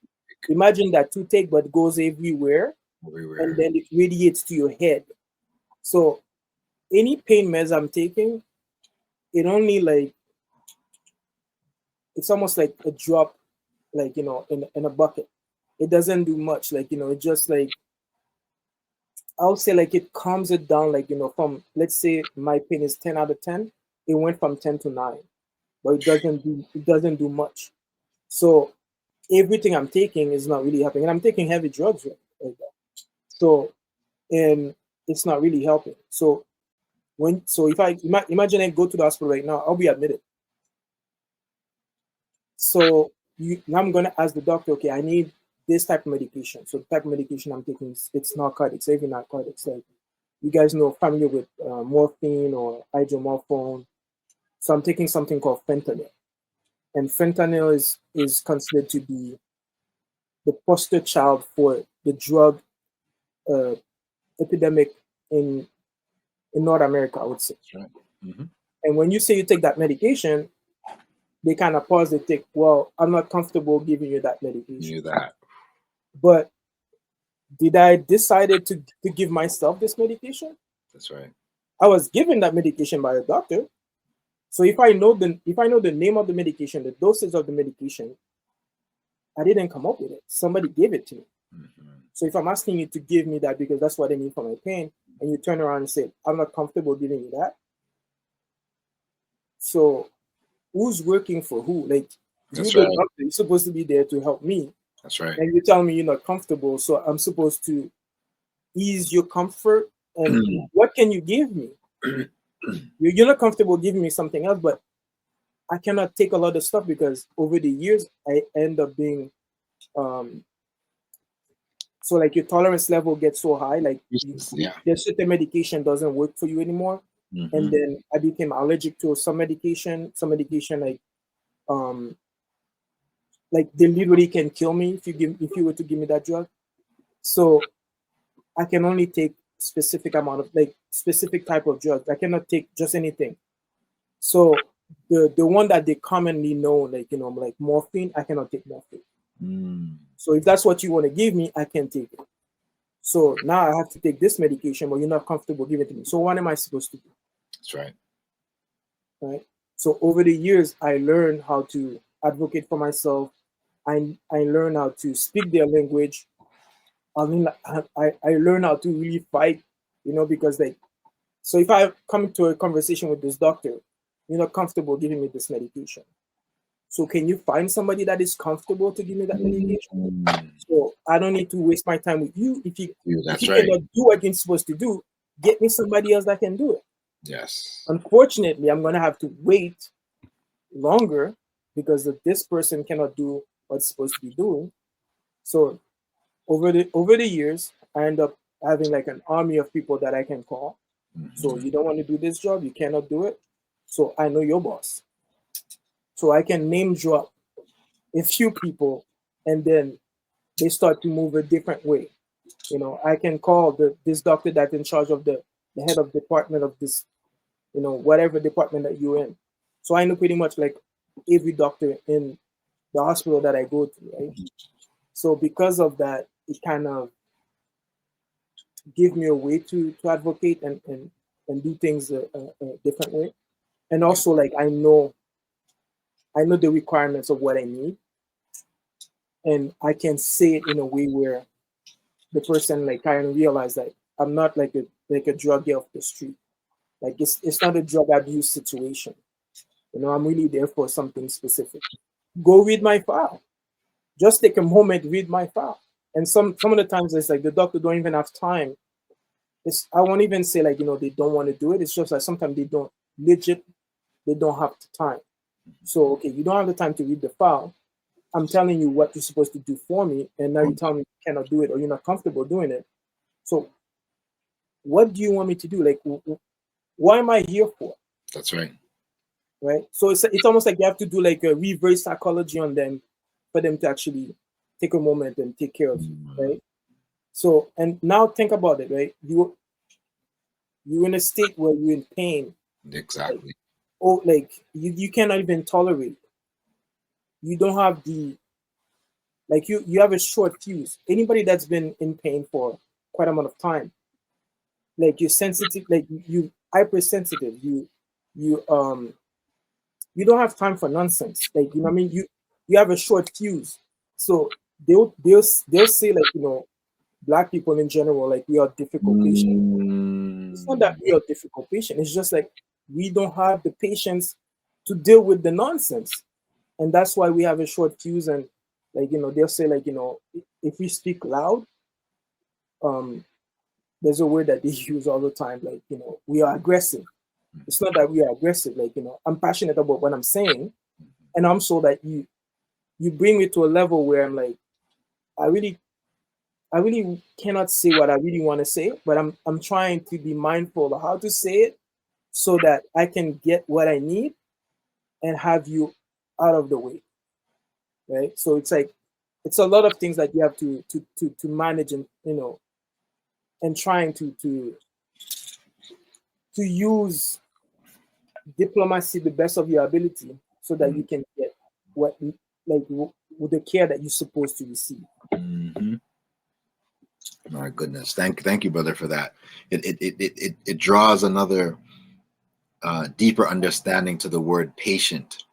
imagine that toothache, but goes everywhere, and then it radiates to your head. So any pain meds I'm taking, it only like, it's almost like a drop, like, you know, in a bucket. It doesn't do much, like, you know, it just like, I'll say like it calms it down, like, you know, from, let's say my pain is 10 out of 10, it went from 10 to 9, but it doesn't do much. So everything I'm taking is not really helping, and I'm taking heavy drugs right now. So, and it's not really helping. So if I imagine I go to the hospital right now, I'll be admitted. So now I'm gonna ask the doctor, okay, I need this type of medication. So the type of medication I'm taking, it's narcotics, heavy narcotics. Like, you guys know, familiar with morphine or hydromorphone. So I'm taking something called fentanyl. And fentanyl is considered to be the poster child for the drug epidemic in North America, I would say. Right. Mm-hmm. And when you say you take that medication, they kind of pause, they think, well, I'm not comfortable giving you that medication. You knew that. But did I decided to give myself this medication? That's right. I was given that medication by a doctor. So if I know the name of the medication, the dosage of the medication, I didn't come up with it. Somebody gave it to me. Mm-hmm. So if I'm asking you to give me that because that's what I need for my pain, and you turn around and say, I'm not comfortable giving you that. So who's working for who? Like, That's you, right. the doctor, you're supposed to be there to help me. That's right. And you tell me you're not comfortable, so I'm supposed to ease your comfort. And what can you give me? You're not comfortable giving me something else, but I cannot take a lot of stuff because over the years I end up being so like your tolerance level gets so high, like there's certain medication doesn't work for you anymore. Mm-hmm. And then I became allergic to some medication like they literally can kill me if you were to give me that drug. So I can only take specific amount of, like, specific type of drugs. I cannot take just anything. So the one that they commonly know, like, you know, like morphine, I cannot take morphine. So if that's what you want to give me, I can take it. So now I have to take this medication, but you're not comfortable giving it to me. So what am I supposed to do? That's right. Right. So over the years, I learned how to advocate for myself. I learn how to speak their language. I learn how to really fight, because like, so if I come to a conversation with this doctor, you're not comfortable giving me this medication. So can you find somebody that is comfortable to give me that medication? So I don't need to waste my time with you. If you That's cannot right. do what you're supposed to do, get me somebody else that can do it. Yes. Unfortunately, I'm gonna have to wait longer because this person cannot do what's supposed to be doing. So over the years, I end up having like an army of people that I can call. So you don't want to do this job, you cannot do it. So I know your boss. So I can name drop a few people, and then they start to move a different way. I can call this doctor that's in charge of the head of department of this, whatever department that you're in. So I know pretty much like every doctor in the hospital that I go to, right? So because of that, it kind of give me a way to advocate and do things a different way. And also like I know the requirements of what I need, and I can say it in a way where the person like kind of realize that I'm not like a druggie off the street. Like it's not a drug abuse situation. I'm really there for something specific. Go read my file. Just take a moment, read my file. And some of the times it's like the doctor don't even have time. I won't even say like, they don't want to do it. It's just like sometimes they don't have the time. So, okay, you don't have the time to read the file. I'm telling you what you're supposed to do for me, and now you tell me you cannot do it or you're not comfortable doing it. So what do you want me to do? Like, what am I here for? That's right. Right? So it's almost like you have to do like a reverse psychology on them for them to actually take a moment and take care of you, right? So, and now think about it, right? You're in a state where you're in pain. Exactly. Like you cannot even tolerate. You don't have you have a short fuse. Anybody that's been in pain for quite a amount of time, like you're sensitive, like you hypersensitive, you don't have time for nonsense. Like, what I mean? You have a short fuse. So they'll say like, Black people in general, like we are difficult patients. It's not that we are difficult patients. It's just like we don't have the patience to deal with the nonsense. And that's why we have a short fuse. And like, they'll say like, if we speak loud, there's a word that they use all the time, like, we are aggressive. It's not that we are aggressive, like, I'm passionate about what I'm saying. And I'm so that you bring me to a level where I'm like, I really cannot say what I really want to say, but I'm trying to be mindful of how to say it so that I can get what I need and have you out of the way. Right? So it's like it's a lot of things that you have to manage, and and trying to use diplomacy the best of your ability so that you can get what with the care that you're supposed to receive. My goodness, thank you, brother, for that. It draws another deeper understanding to the word patient.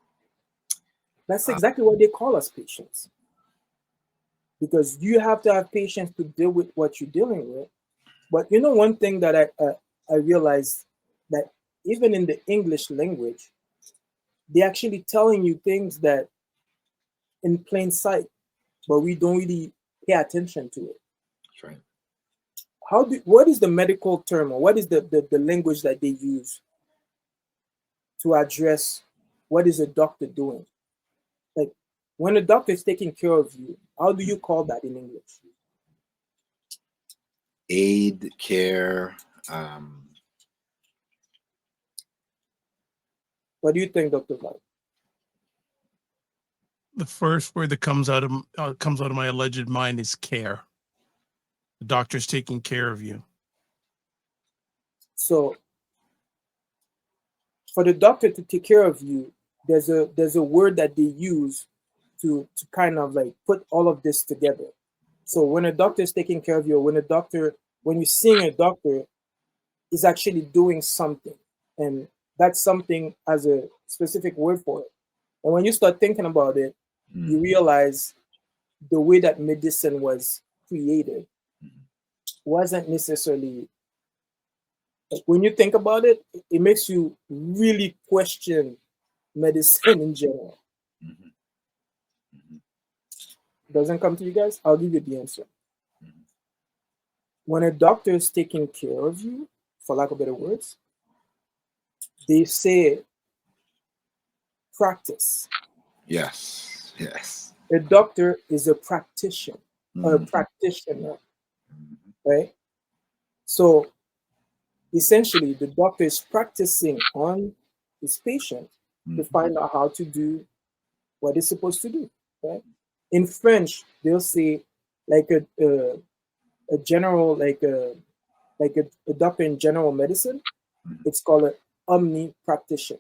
That's exactly what they call us, patients, because you have to have patience to deal with what you're dealing with. But one thing that I realized, that even in the English language, they're actually telling you things that in plain sight, but we don't really pay attention to it. That's right. What is the medical term, or what is the language that they use to address what is a doctor doing? Like when a doctor is taking care of you, how do you call that in English? Aid, care. What do you think, Dr. Val? The first word that comes out of my alleged mind is care. The doctor's taking care of you. So for the doctor to take care of you, there's a word that they use to kind of like put all of this together. So when a doctor is taking care of you, when you're seeing a doctor, is actually doing something, and that something has a specific word for it. And when you start thinking about it, you realize the way that medicine was created wasn't necessarily, like, when you think about it, it makes you really question medicine in general. Doesn't come to you guys? I'll give you the answer. When a doctor is taking care of you, for lack of better words, they say practice. Yes. Yes. A doctor is a practitioner, right? So essentially, the doctor is practicing on his patient to find out how to do what he's supposed to do, right? In French, they'll say like a general, like a doctor in general medicine. It's called an omni practitioner.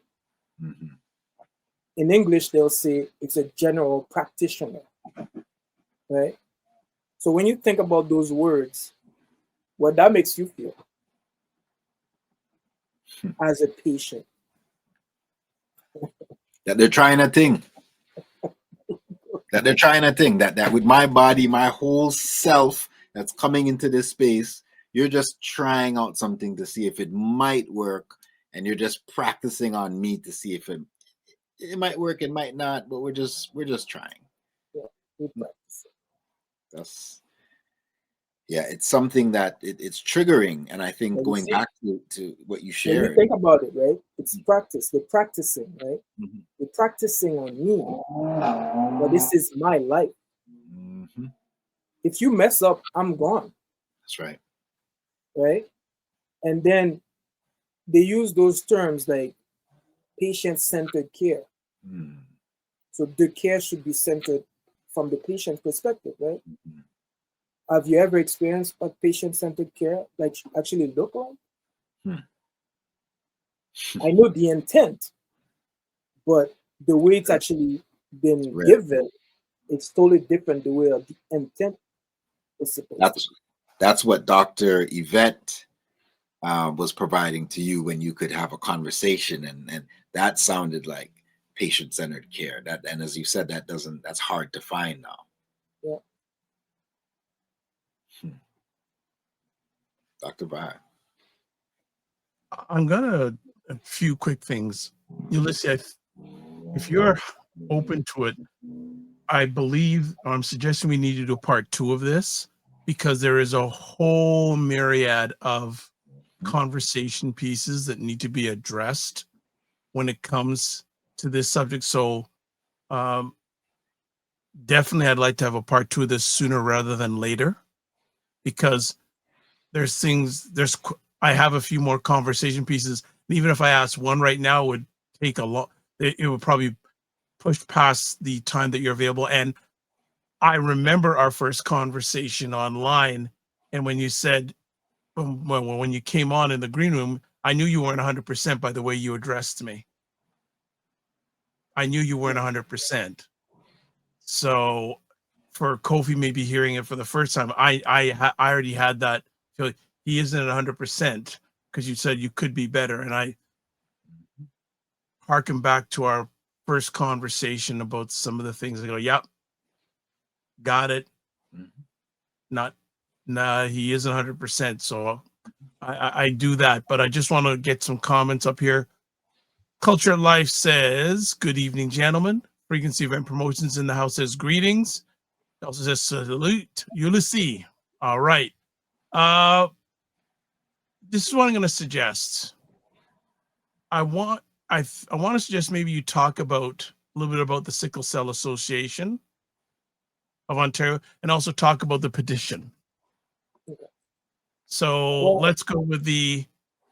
In English, they'll say it's a general practitioner, right? So when you think about those words, what that makes you feel as a patient. That they're trying a thing. That with my body, my whole self that's coming into this space, you're just trying out something to see if it might work, and you're just practicing on me to see if it might work, it might not, but we're just trying. Yeah, we practice. It's something that it's triggering, and I think But going back to what you when shared. you think about it, right? It's practice. They're practicing, right? They're practicing on me, but this is my life. If you mess up, I'm gone. That's right. Right? And then they use those terms like patient-centered care. So the care should be centered from the patient's perspective, right? Have you ever experienced what patient-centered care like actually look like? I know the intent, but the way it's actually been given, it's totally different the way the intent is supposed to be. That's what Dr. Yvette was providing to you when you could have a conversation, and that sounded like patient-centered care. That, and as you said, that's hard to find now. Yeah. Dr. Vibe. I'm gonna a few quick things. Ulysse, if you're open to it, I believe I'm suggesting we need to do part 2 of this, because there is a whole myriad of conversation pieces that need to be addressed when it comes to this subject. So definitely I'd like to have a part 2 of this sooner rather than later, because I have a few more conversation pieces. And even if I asked one right now, it would take a lot. It would probably push past the time that you're available. And I remember our first conversation online, and when you said, when you came on in the green room, I knew you weren't 100% by the way you addressed me. I knew you weren't 100%. So for Kofi maybe hearing it for the first time, I already had that feeling. He isn't at 100% because you said you could be better. And I harken back to our first conversation about some of the things. I go, yep, got it. Nah, he isn't 100%. So I do that, but I just want to get some comments up here. Culture Life says, good evening, gentlemen. Frequency Event Promotions in the house says greetings. It also says salute, Ulysse. All right. This is what I'm going to suggest. I want to suggest maybe you talk about a little bit about the Sickle Cell Association of Ontario, and also talk about the petition. Okay. So let's go with the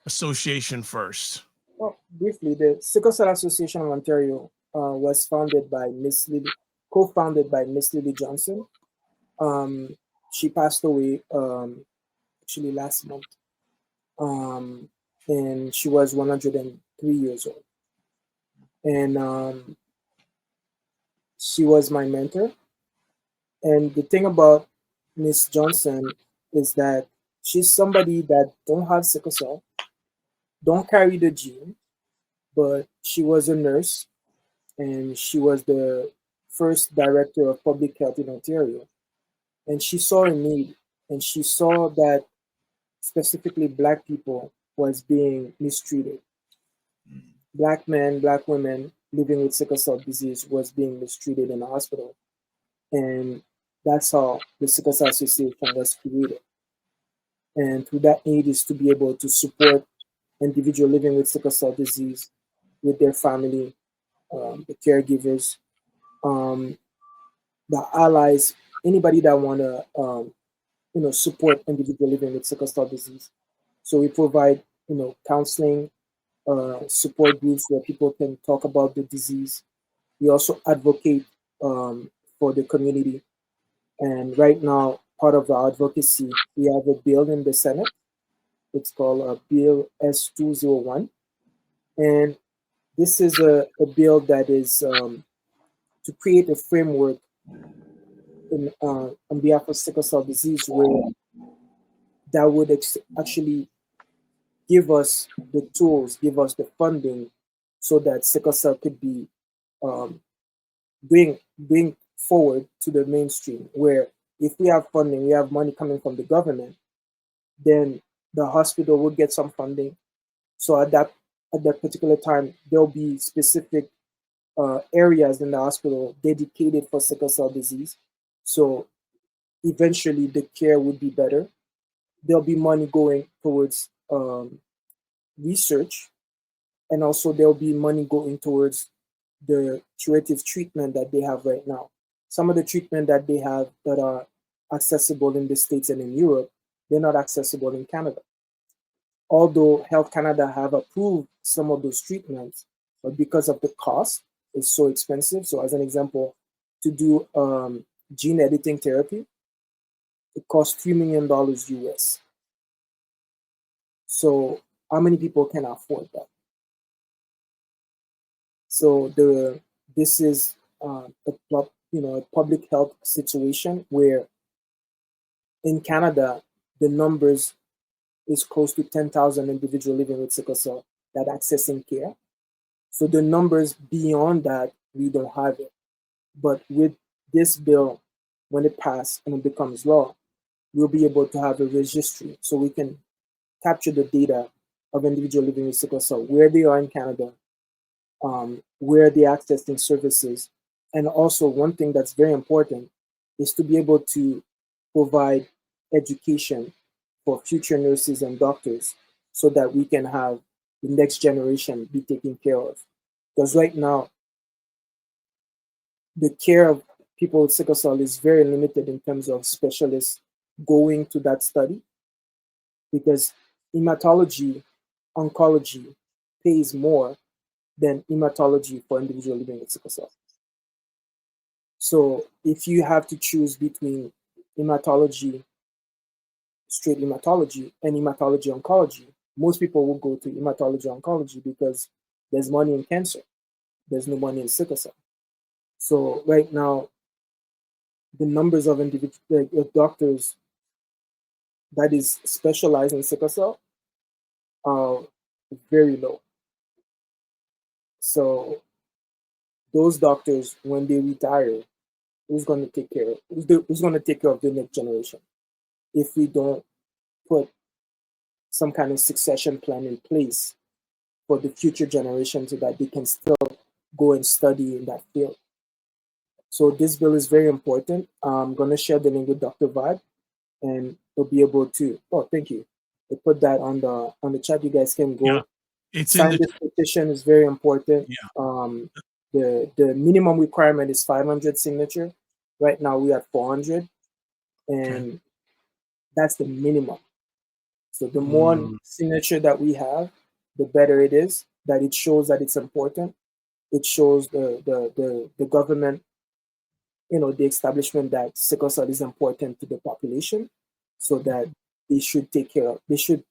association first. Well, briefly, the Sickle Cell Association of Ontario was founded by co-founded by Miss Lily Johnson. She passed away actually last month, and she was 103 years old. And she was my mentor. And the thing about Miss Johnson is that she's somebody that don't have sickle cell, don't carry the gene, but she was a nurse. and she was the first director of public health in Ontario. And she saw a need, and she saw that specifically Black people was being mistreated. Black men, Black women living with sickle cell disease was being mistreated in the hospital. And that's how the Sickle Cell Association was created. And through that need is to be able to support individual living with sickle cell disease with their family, the caregivers, the allies, anybody that want to support individual living with sickle cell disease. So we provide counseling, support groups where people can talk about the disease. We also advocate for the community. And right now, part of our advocacy, we have a bill in the Senate. It's called Bill S201. And this is a bill that is to create a framework on behalf of sickle cell disease where that would actually give us the tools, give us the funding so that sickle cell could be bring forward to the mainstream, where if we have funding, we have money coming from the government, then the hospital would get some funding. So at that particular time, there'll be specific areas in the hospital dedicated for sickle cell disease. So eventually the care would be better. There'll be money going towards research, and also there'll be money going towards the curative treatment that they have right now. Some of the treatment that they have that are accessible in the States and in Europe, they're not accessible in Canada. Although Health Canada have approved some of those treatments, but because of the cost, it's so expensive. So as an example, to do gene editing therapy, it costs $3 million US. So how many people can afford that? So this is a public health situation where in Canada, the numbers is close to 10,000 individuals living with sickle cell that accessing care. So the numbers beyond that, we don't have it. But with this bill, when it passes and it becomes law, we'll be able to have a registry so we can capture the data of individuals living with sickle cell, where they are in Canada, where they're accessing services. And also one thing that's very important is to be able to provide education for future nurses and doctors so that we can have the next generation be taken care of. Because right now, the care of people with sickle cell is very limited in terms of specialists going to that study, because hematology, oncology pays more than hematology for individuals living with sickle cell. So if you have to choose between hematology, straight hematology, and hematology oncology, most people will go to hematology oncology because there's money in cancer. There's no money in sickle cell. So right now, the numbers of doctors that is specialized in sickle cell are very low. So those doctors, when they retire, who's going to take care of the next generation if we don't put some kind of succession plan in place for the future generation so that they can still go and study in that field? So this bill is very important. I'm going to share the link with Dr. Vibe, and we'll be able to. Oh, thank you. They put that on the chat. You guys can go. Yeah, it's sign in this petition is very important. Yeah. The minimum requirement is 500 signature. Right now we are 400, and that's the minimum. So the more signature that we have, the better it is. That it shows that it's important. It shows the government, the establishment, that sickle cell is important to the population, so that they should take care of. They should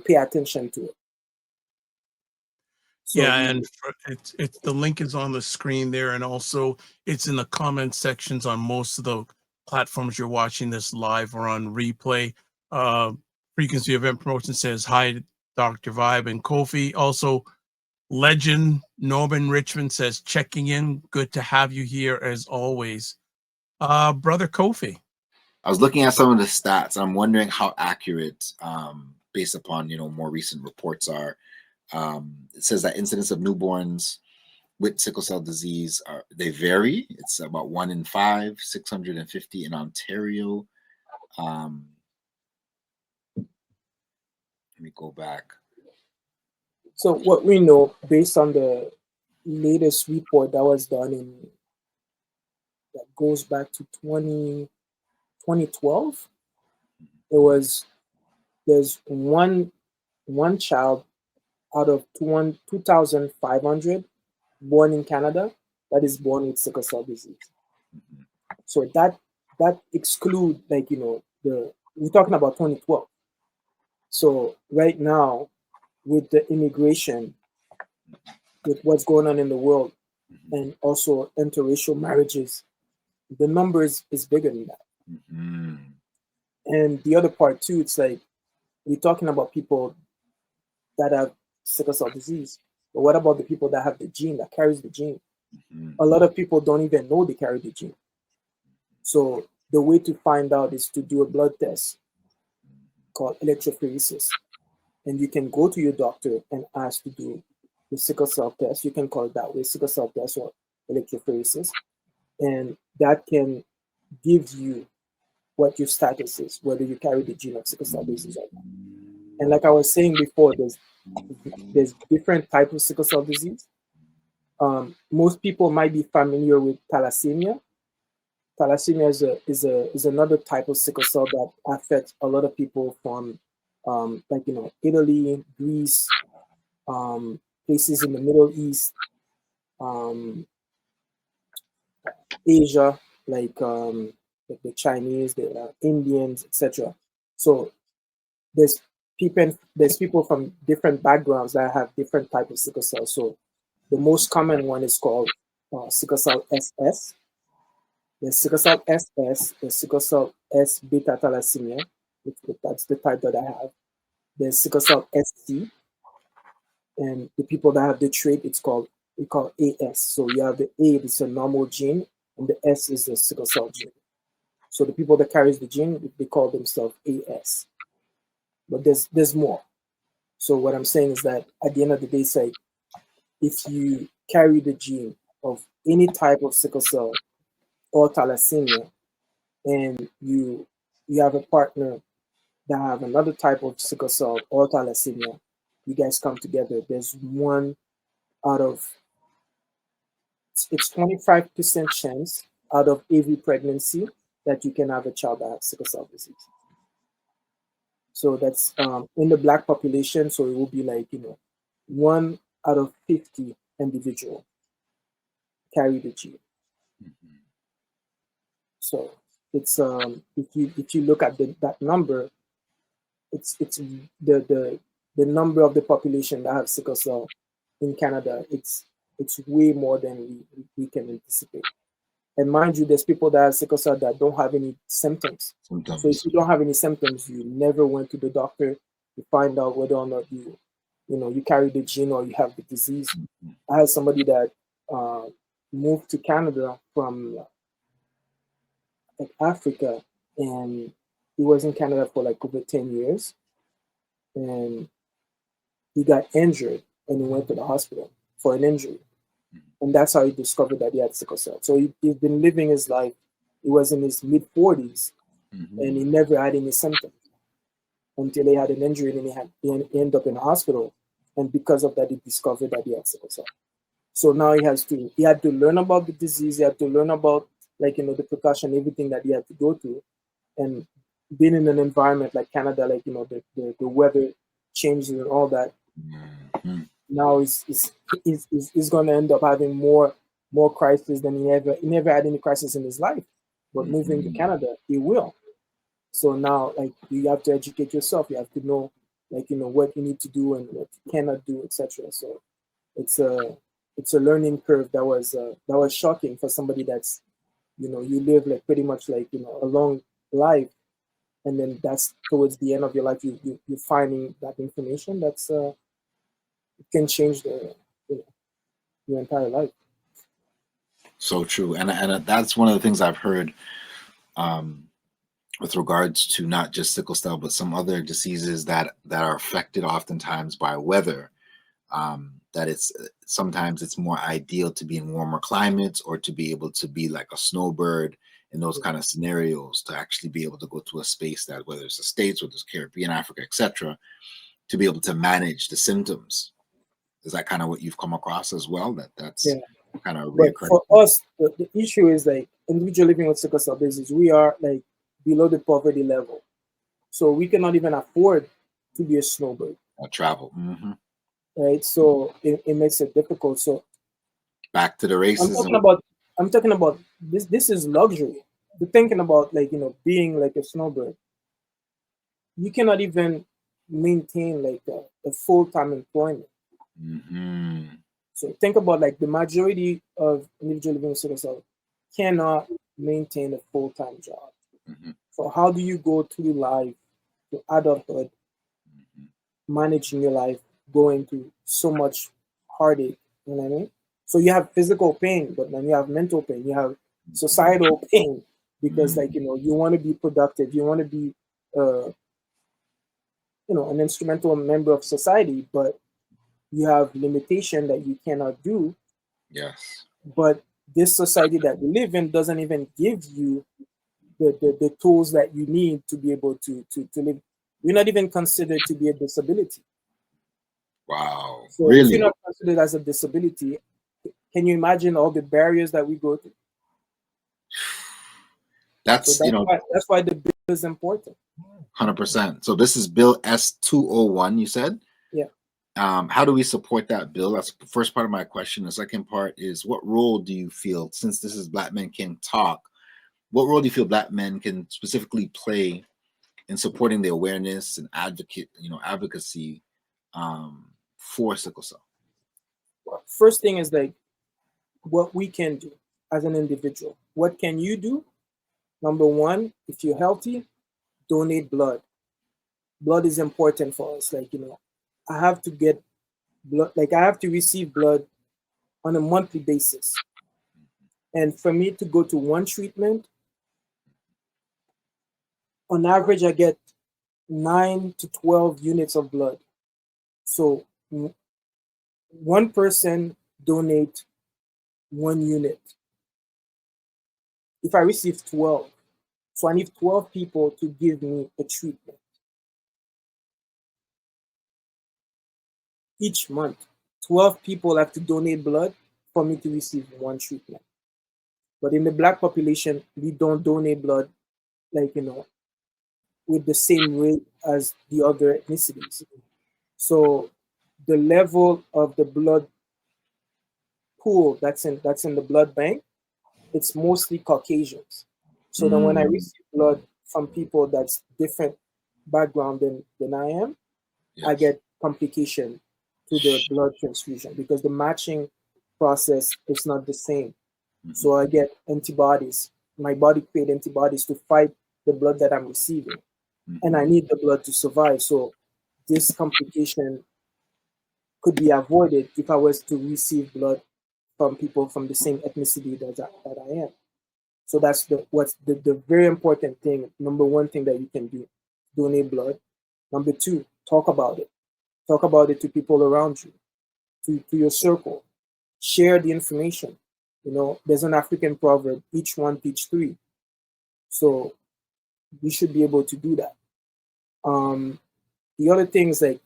pay attention to it. So yeah, and it's the link is on the screen there, and also it's in the comment sections on most of the platforms you're watching this live or on replay. Frequency Event Promotion says hi, Dr. Vibe and Kofi. Also, Legend Norman Richmond says, checking in. Good to have you here as always. Brother Kofi. I was looking at some of the stats. I'm wondering how accurate, based upon more recent reports, are. It says that incidence of newborns with sickle cell disease they vary. It's about 1 in 5, 650 in Ontario. Let me go back. So what we know, based on the latest report that was done that goes back to 2012, there's one child out of 2,500 born in Canada that is born with sickle cell disease. So that exclude, we're talking about 2012. So right now, with the immigration, with what's going on in the world, and also interracial marriages, the number is bigger than that. And the other part too, it's like we're talking about people that have sickle cell disease, but what about the people that have the gene, that carries the gene? A lot of people don't even know they carry the gene. So the way to find out is to do a blood test called electrophoresis. And you can go to your doctor and ask to do the sickle cell test. You can call it that way, sickle cell test or electrophoresis. And that can give you what your status is, whether you carry the gene of sickle cell disease or not. And like I was saying before, there's different types of sickle cell disease. Most people might be familiar with thalassemia. Thalassemia is another type of sickle cell that affects a lot of people from Italy, Greece, places in the Middle East, Asia, like the Chinese, the Indians, etc. So there's people from different backgrounds that have different types of sickle cell. So the most common one is called sickle cell SS. The sickle cell SS, the sickle cell S beta thalassemia, that's the type that I have. The sickle cell ST, and the people that have the trait, we call AS. So you have the A, it's a normal gene, and the S is the sickle cell gene. So the people that carries the gene, they call themselves AS. But there's more. So what I'm saying is that at the end of the day, say if you carry the gene of any type of sickle cell or thalassemia, and you have a partner that have another type of sickle cell or thalassemia, you guys come together. There's one out of, it's 25% chance out of every pregnancy that you can have a child that has sickle cell disease. So that's in the Black population. So it will be like 1 out of 50 individual carry the gene. So it's if you look at that number, it's the number of the population that have sickle cell in Canada. It's way more than we can anticipate. And mind you, there's people that have sickle cell that don't have any symptoms. So if you don't have any symptoms, you never went to the doctor to find out whether or not you carry the gene or you have the disease. I had somebody that moved to Canada from Africa, and he was in Canada for like over 10 years, and he got injured and he went to the hospital for an injury. And that's how he discovered that he had sickle cell. So he's been living his life. He was in his mid-40s, and he never had any symptoms until he had an injury, and he ended up in the hospital. And because of that, he discovered that he had sickle cell. So now he had to learn about the disease. He had to learn about the precaution, everything that he had to go through. And being in an environment like Canada, the weather changes and all that. Now he's going to end up having more crises than he never had any crisis in his life. But moving to Canada, he will. So now, you have to educate yourself. You have to know, what you need to do and what you cannot do, etc. So it's a learning curve that was shocking for somebody that's, you live pretty much a long life, and then that's towards the end of your life, you're finding that information that's it can change the your entire life. So true. And that's one of the things I've heard with regards to not just sickle cell, but some other diseases that are affected oftentimes by weather. That it's sometimes it's more ideal to be in warmer climates, or to be able to be like a snowbird in those kind of scenarios, to actually be able to go to a space that, whether it's the States, whether it's Caribbean, Africa, etc., to be able to manage the symptoms. Is that kind of what you've come across as well? That's kind of But reoccurring. for us, the issue is like individual living with sickle cell disease, we are like below the poverty level. So we cannot even afford to be a snowbird. Travel. Right. So it makes it difficult. So back to the racism. I'm talking about this. This is luxury. You're thinking about like, being like a snowbird. You cannot even maintain like a full-time employment. So think about like the majority of individuals living with sickle cell cannot maintain a full-time job. So how do you go through life to adulthood, managing your life, going through so much heartache? You know what I mean? So you have physical pain, but then you have mental pain, you have societal pain, because like, you want to be productive, you want to be an instrumental member of society, but you have limitation that you cannot do. Yes. But this society that we live in doesn't even give you the tools that you need to be able to live. You're not even considered to be a disability. Wow. So really? If you're not considered as a disability, can you imagine all the barriers that we go through? That's why the bill is important. 100%. So this is Bill S201, you said? Yeah. How do we support that bill? That's the first part of my question. The second part is, what role do you feel, since this is Black Men Can Talk, what role do you feel Black men can specifically play in supporting the awareness and advocacy for sickle cell? Well, first thing is like what we can do as an individual. What can you do? Number one, if you're healthy, donate blood. Blood is important for us. Like, I have to get blood, like I have to receive blood on a monthly basis. And for me to go to one treatment, on average, I get 9 to 12 units of blood. So one person donate 1 unit. If I receive 12, so I need 12 people to give me a treatment. Each month, 12 people have to donate blood for me to receive 1 treatment. But in the Black population, we don't donate blood like, with the same rate as the other ethnicities. So the level of the blood pool that's in the blood bank, it's mostly Caucasians. So then when I receive blood from people that's different background than I am, I get complication to the blood transfusion because the matching process is not the same. So I get antibodies. My body creates antibodies to fight the blood that I'm receiving. And I need the blood to survive. So this complication could be avoided if I was to receive blood from people from the same ethnicity that I am. So that's the very important thing. Number one thing that you can do, donate blood. Number two, talk about it. Talk about it to people around you, to your circle. Share the information. There's an African proverb, each one teach three. So you should be able to do that. The other things, like,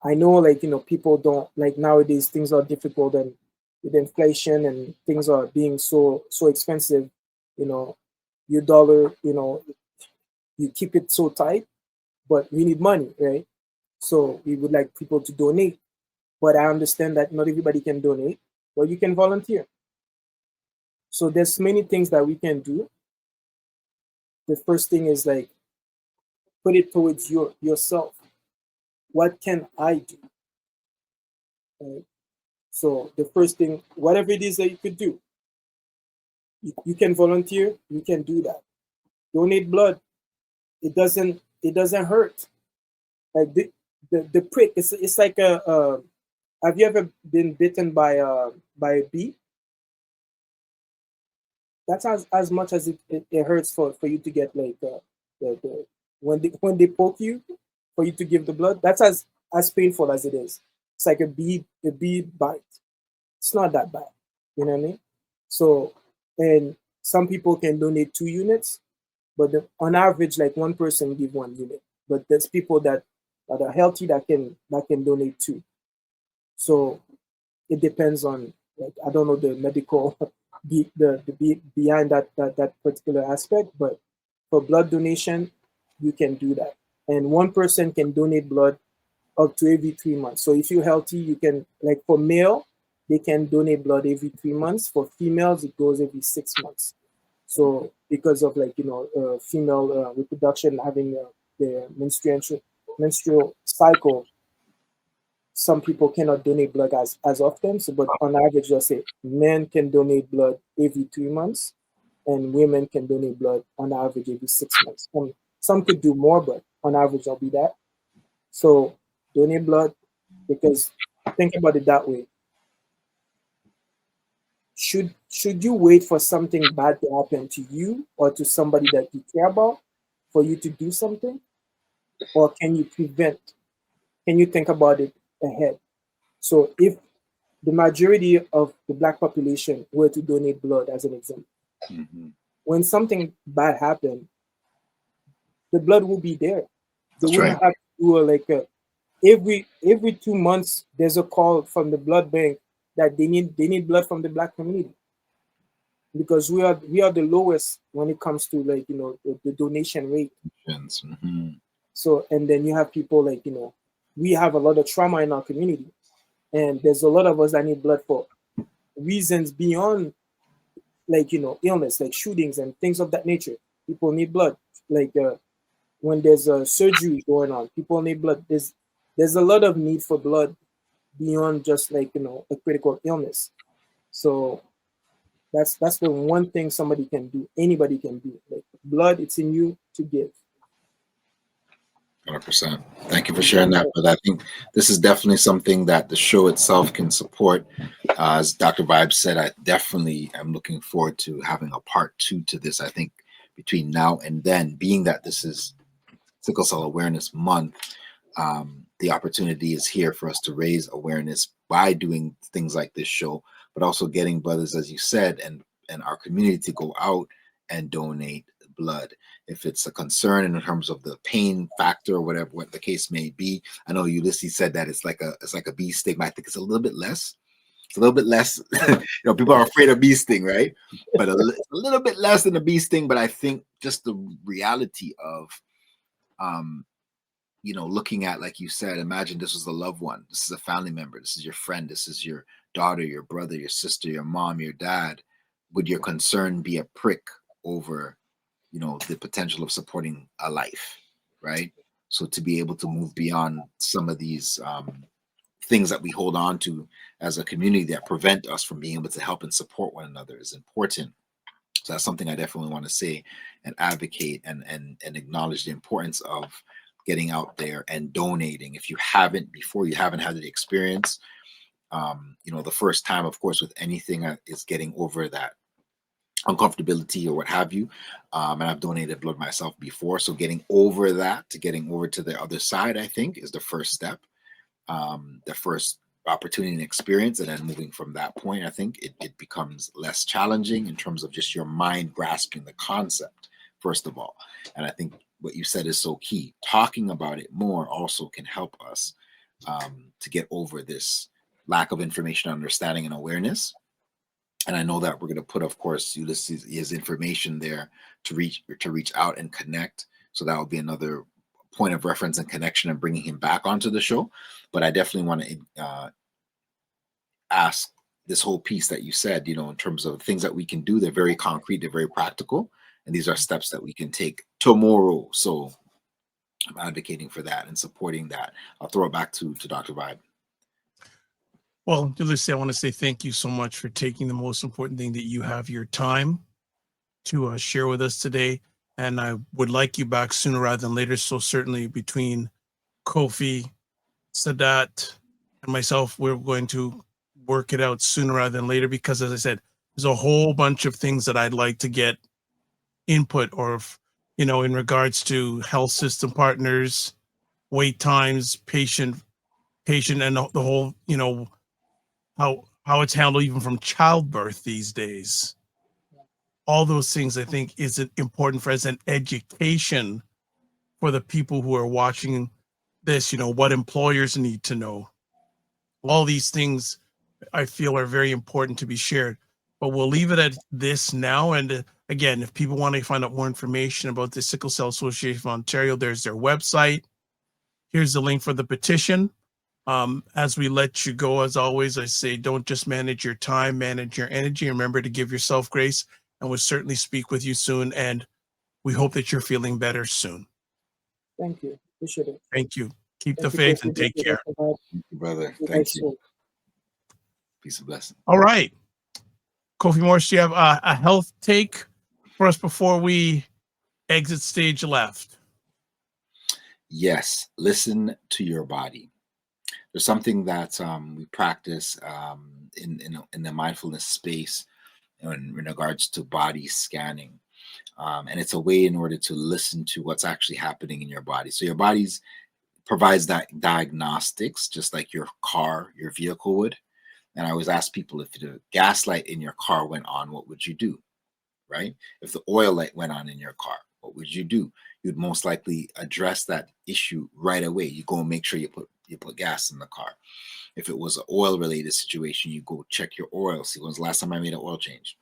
I know, like, people don't, like, nowadays things are difficult, and with inflation and things are being so expensive, your dollar, you keep it so tight, but we need money, right? So we would like people to donate, but I understand that not everybody can donate, but you can volunteer. So there's many things that we can do. The first thing is like, put it towards yourself. What can I do? Right? So the first thing, whatever it is that you could do, you can volunteer, you can do that. Donate blood. It doesn't hurt. Like the prick, it's like Have you ever been bitten by a bee? That's as much as it hurts for you to get like the when they poke you for you to give the blood. That's as painful as it is. It's like a bee bite. It's not that bad. You know what I mean? So, and some people can donate 2 units, but on average, like one person give 1 unit. But there's people that are healthy that can donate 2. So it depends on, like, I don't know the medical behind that particular aspect, but for blood donation, you can do that. And one person can donate blood up to every 3 months. So if you're healthy, you can, like, for male, they can donate blood every 3 months. For females, it goes every 6 months. So because of, like, female reproduction having their menstrual cycle, some people cannot donate blood as often. So, but on average, let's say men can donate blood every 3 months, and women can donate blood on average every 6 months. Some could do more, but on average, I'll be that. So donate blood, because think about it that way. Should you wait for something bad to happen to you or to somebody that you care about for you to do something? Or can you prevent? Can you think about it ahead? So if the majority of the Black population were to donate blood, as an example, when something bad happened, the blood will be there. They That's wouldn't right. have to do every 2 months there's a call from the blood bank that they need blood from the Black community, because we are the lowest when it comes to, like, the donation rate. So, and then you have people, like, we have a lot of trauma in our community, and there's a lot of us that need blood for reasons beyond, like, illness, like shootings and things of that nature. People need blood, like when there's a surgery going on, people need blood. There's a lot of need for blood beyond just, like, a critical illness. So that's the one thing somebody can do, anybody can do. Like, blood, it's in you to give. 100%. Thank you for sharing that. But I think this is definitely something that the show itself can support. As Dr. Vibe said, I definitely am looking forward to having a part 2 to this. I think between now and then, being that this is Sickle Cell Awareness Month, the opportunity is here for us to raise awareness by doing things like this show, but also getting brothers, as you said, and our community to go out and donate blood. If it's a concern in terms of the pain factor or whatever, what the case may be. I know Ulysse said that it's like a bee sting, but I think it's a little bit less. It's a little bit less. People are afraid of bee sting, right? But a little bit less than a bee sting. But I think just the reality of looking at, like you said, imagine this was a loved one. This is a family member. This is your friend. This is your daughter, your brother, your sister, your mom, your dad. Would your concern be a prick over, the potential of supporting a life, right? So to be able to move beyond some of these things that we hold on to as a community that prevent us from being able to help and support one another is important. So that's something I definitely want to say and advocate and acknowledge the importance of getting out there and donating. If you haven't before, you haven't had the experience, the first time, of course, with anything is getting over that uncomfortability or what have you. And I've donated blood myself before. So getting over that to getting over to the other side, I think, is the first step, the first opportunity and experience. And then moving from that point, I think it becomes less challenging in terms of just your mind grasping the concept, first of all. And I think what you said is so key. Talking about it more also can help us to get over this lack of information, understanding, and awareness. And I know that we're going to put, of course, Ulysses' information there to reach out and connect. So that will be another point of reference and connection and bringing him back onto the show. But I definitely want to ask this whole piece that you said, in terms of things that we can do. They're very concrete, they're very practical, and these are steps that we can take tomorrow. So I'm advocating for that and supporting that. I'll throw it back to Dr. Vibe. Well, Ulysse, I want to say thank you so much for taking the most important thing, that you have your time to share with us today. And I would like you back sooner rather than later. So certainly between Kofi, Sadat, and myself, we're going to work it out sooner rather than later, because as I said, there's a whole bunch of things that I'd like to get input or, in regards to health system partners, wait times, patient, and the whole, how it's handled even from childbirth these days. All those things I think is important for as an education for the people who are watching this, what employers need to know. All these things I feel are very important to be shared, but we'll leave it at this now. And again, if people want to find out more information about the Sickle Cell Association of Ontario, there's their website. Here's the link for the petition. As we let you go, as always, I say, don't just manage your time, manage your energy. Remember to give yourself grace, and we'll certainly speak with you soon. And we hope that you're feeling better soon. Thank you. Appreciate it. Thank you. Keep Thank the you, faith Kofi. and take care. Thank you, brother. Thank you. Peace and blessing. All right. Kofi Morris, do you have a health take for us before we exit stage left? Yes. Listen to your body. There's something that we practice in the mindfulness space in regards to body scanning. And it's a way in order to listen to what's actually happening in your body. So your body's provides that diagnostics, just like your car, your vehicle would. And I always ask people, if the gas light in your car went on, what would you do? Right? If the oil light went on in your car, what would you do? You'd most likely address that issue right away. You go and make sure you put gas in the car. If it was an oil related situation, you go check your oil, see when's the last time I made an oil change.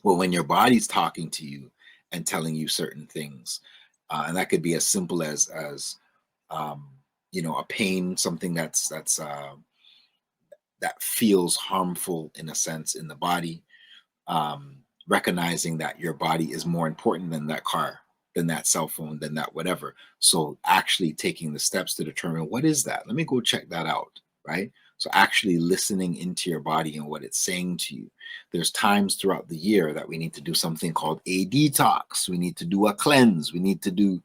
Well, when your body's talking to you and telling you certain things, and that could be as simple as a pain, something that feels harmful in a sense in the body, recognizing that your body is more important than that car, than that cell phone, than that whatever. So actually taking the steps to determine, what is that? Let me go check that out, right? So actually listening into your body and what it's saying to you. There's times throughout the year that we need to do something called a detox. We need to do a cleanse. We need to do,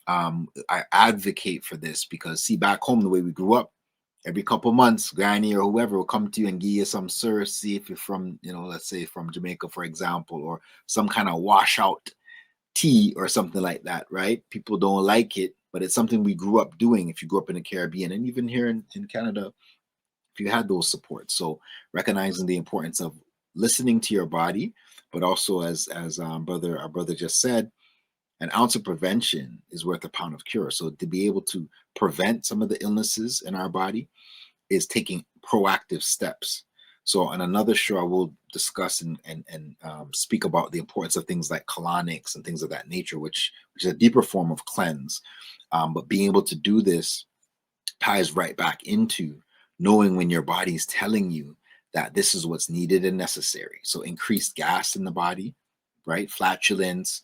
I advocate for this because, see, back home, the way we grew up, every couple months, granny or whoever will come to you and give you some syrup. See if you're from, let's say from Jamaica, for example, or some kind of washout tea or something like that, right? People don't like it, but it's something we grew up doing. If you grew up in the Caribbean and even here in Canada, if you had those supports. So recognizing the importance of listening to your body, but also as our brother just said, an ounce of prevention is worth a pound of cure. So to be able to prevent some of the illnesses in our body is taking proactive steps. So on another show, I will discuss and speak about the importance of things like colonics and things of that nature, which is a deeper form of cleanse. But being able to do this ties right back into knowing when your body is telling you that this is what's needed and necessary. So increased gas in the body, right? Flatulence,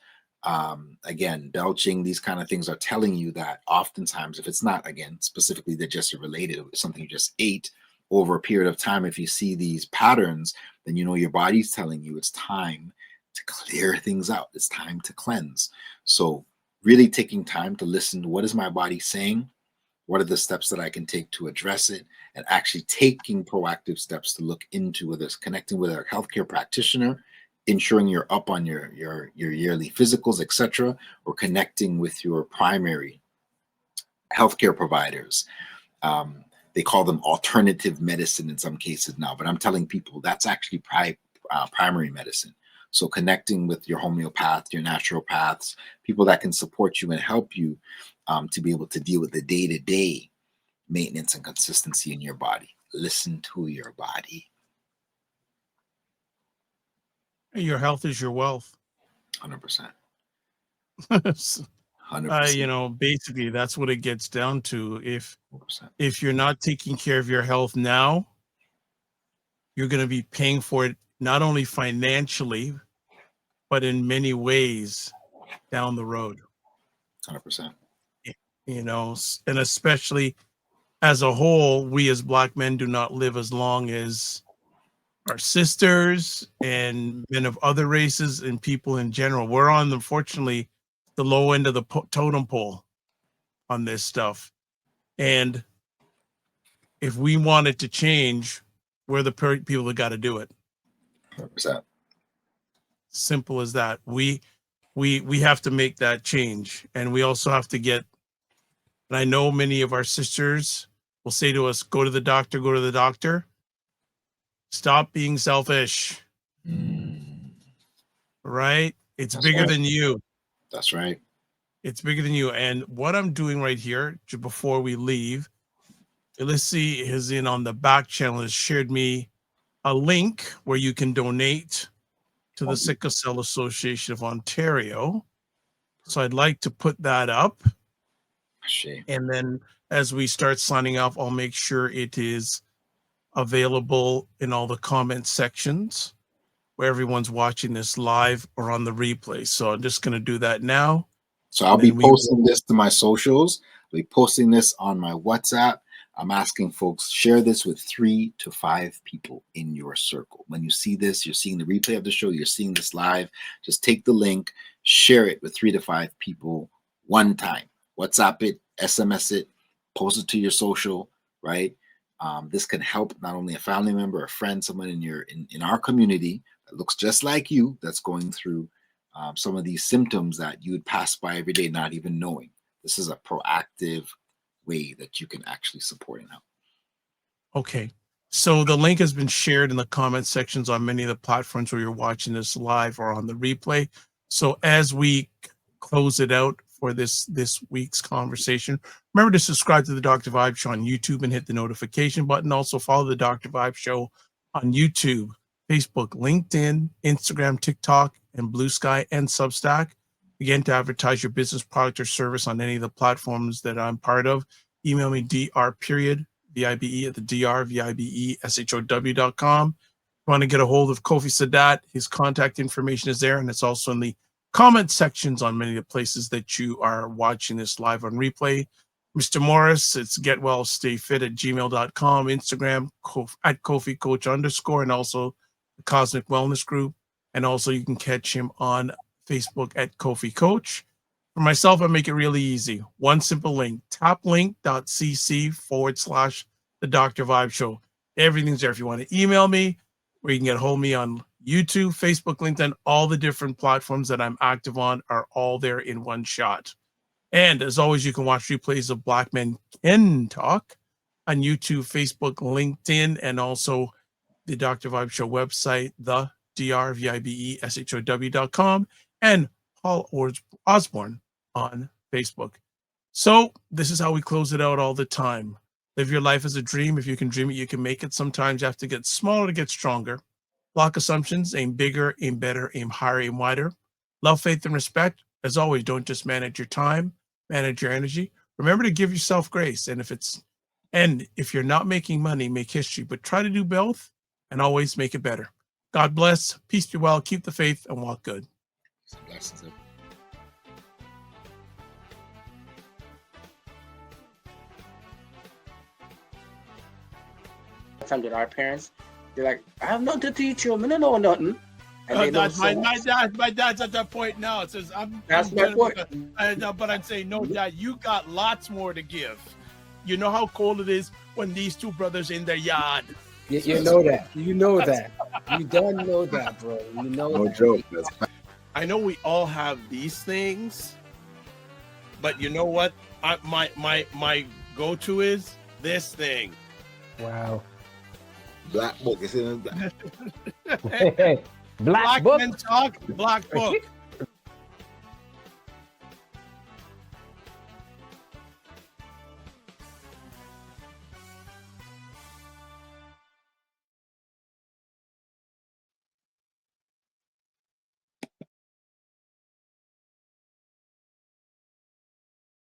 again, belching, these kind of things are telling you that oftentimes, if it's not, again, specifically digestive related, something you just ate over a period of time, if you see these patterns, then you know your body's telling you it's time to clear things out. It's time to cleanse. So really taking time to listen to, what is my body saying? What are the steps that I can take to address it? And actually taking proactive steps to look into whether it's connecting with a healthcare practitioner, ensuring you're up on your yearly physicals, etc., or connecting with your primary healthcare providers. They call them alternative medicine in some cases now, but I'm telling people that's actually primary medicine. So connecting with your homeopath, your naturopaths, people that can support you and help you to be able to deal with the day-to-day maintenance and consistency in your body. Listen to your body. Your health is your wealth. 100%. 100%. Basically that's what it gets down to. If you're not taking care of your health now, you're going to be paying for it, not only financially, but in many ways down the road. 100%. And especially as a whole, we as Black men do not live as long as our sisters and men of other races and people in general. We're on, unfortunately, the low end of the totem pole on this stuff. And if we want it to change, we're the people that got to do it. 100%. Simple as that. We have to make that change, and we also have to get. And I know many of our sisters will say to us, "Go to the doctor. Go to the doctor." Stop being selfish. Right? It's That's bigger right. than you. That's right. It's bigger than you. And what I'm doing right here, before we leave, Ulysse is in on the back channel, has shared me a link where you can donate to the Sickle Cell Association of Ontario. So I'd like to put that up. Shame. And then as we start signing off, I'll make sure it is available in all the comment sections where everyone's watching this live or on the replay. So I'm just going to do that now. So I'll be posting this to my socials. I'll be posting this on my WhatsApp. I'm asking folks, share this with 3 to 5 people in your circle. When you see this, you're seeing the replay of the show, you're seeing this live, just take the link, share it with 3 to 5 people one time. WhatsApp it, SMS it, post it to your social, right? This can help not only a family member, a friend, someone in our community that looks just like you, that's going through some of these symptoms that you would pass by every day not even knowing. This is a proactive way that you can actually support and help. Okay. So the link has been shared in the comment sections on many of the platforms where you're watching this live or on the replay. So as we close it out for this week's conversation, remember to subscribe to the Dr. Vibe Show on YouTube and hit the notification button. Also follow the Dr. Vibe Show on YouTube, Facebook, LinkedIn, Instagram, TikTok, and Blue Sky and Substack. Again, to advertise your business, product, or service on any of the platforms that I'm part of, email me dr.vibe at the drvibeshow.com. If you want to get a hold of Kofi Sadat, his contact information is there, and it's also in the comment sections on many of the places that you are watching this live on replay. Mr. Morris, it's getwellstayfit@gmail.com, Instagram at Kofi Coach _ and also the Cosmic Wellness Group. And also you can catch him on Facebook at Kofi Coach. For myself, I make it really easy. One simple link, toplink.cc/the Dr. Vibe Show. Everything's there. If you want to email me, or you can get a hold of me on YouTube, Facebook, LinkedIn, all the different platforms that I'm active on are all there in one shot. And as always, you can watch replays of Black Men Can Talk on YouTube, Facebook, LinkedIn, and also the Dr. Vibe Show website, the drvibeshow.com, and Paul Osbourne on Facebook. So this is how we close it out all the time. Live your life as a dream. If you can dream it, you can make it. Sometimes you have to get smaller to get stronger. Block assumptions, aim bigger, aim better, aim higher, aim wider. Love, faith, and respect. As always, don't just manage your time, manage your energy. Remember to give yourself grace. And if you're not making money, make history, but try to do both and always make it better. God bless. Peace be well. Keep the faith and walk good. Blessings. Time that our parents, they're like, I have nothing to teach you. I don't know nothing. And they know my dad's at that point now. It says, That's my point. But I'm saying, no, Dad, you got lots more to give. You know how cold it is when these two brothers in their yard. You know that. You know that. You don't know that, bro. You know No that. joke. I know we all have these things, but you know what? My go-to is this thing. Wow. Black book. It's in the black. Black Men Talk, Black Book.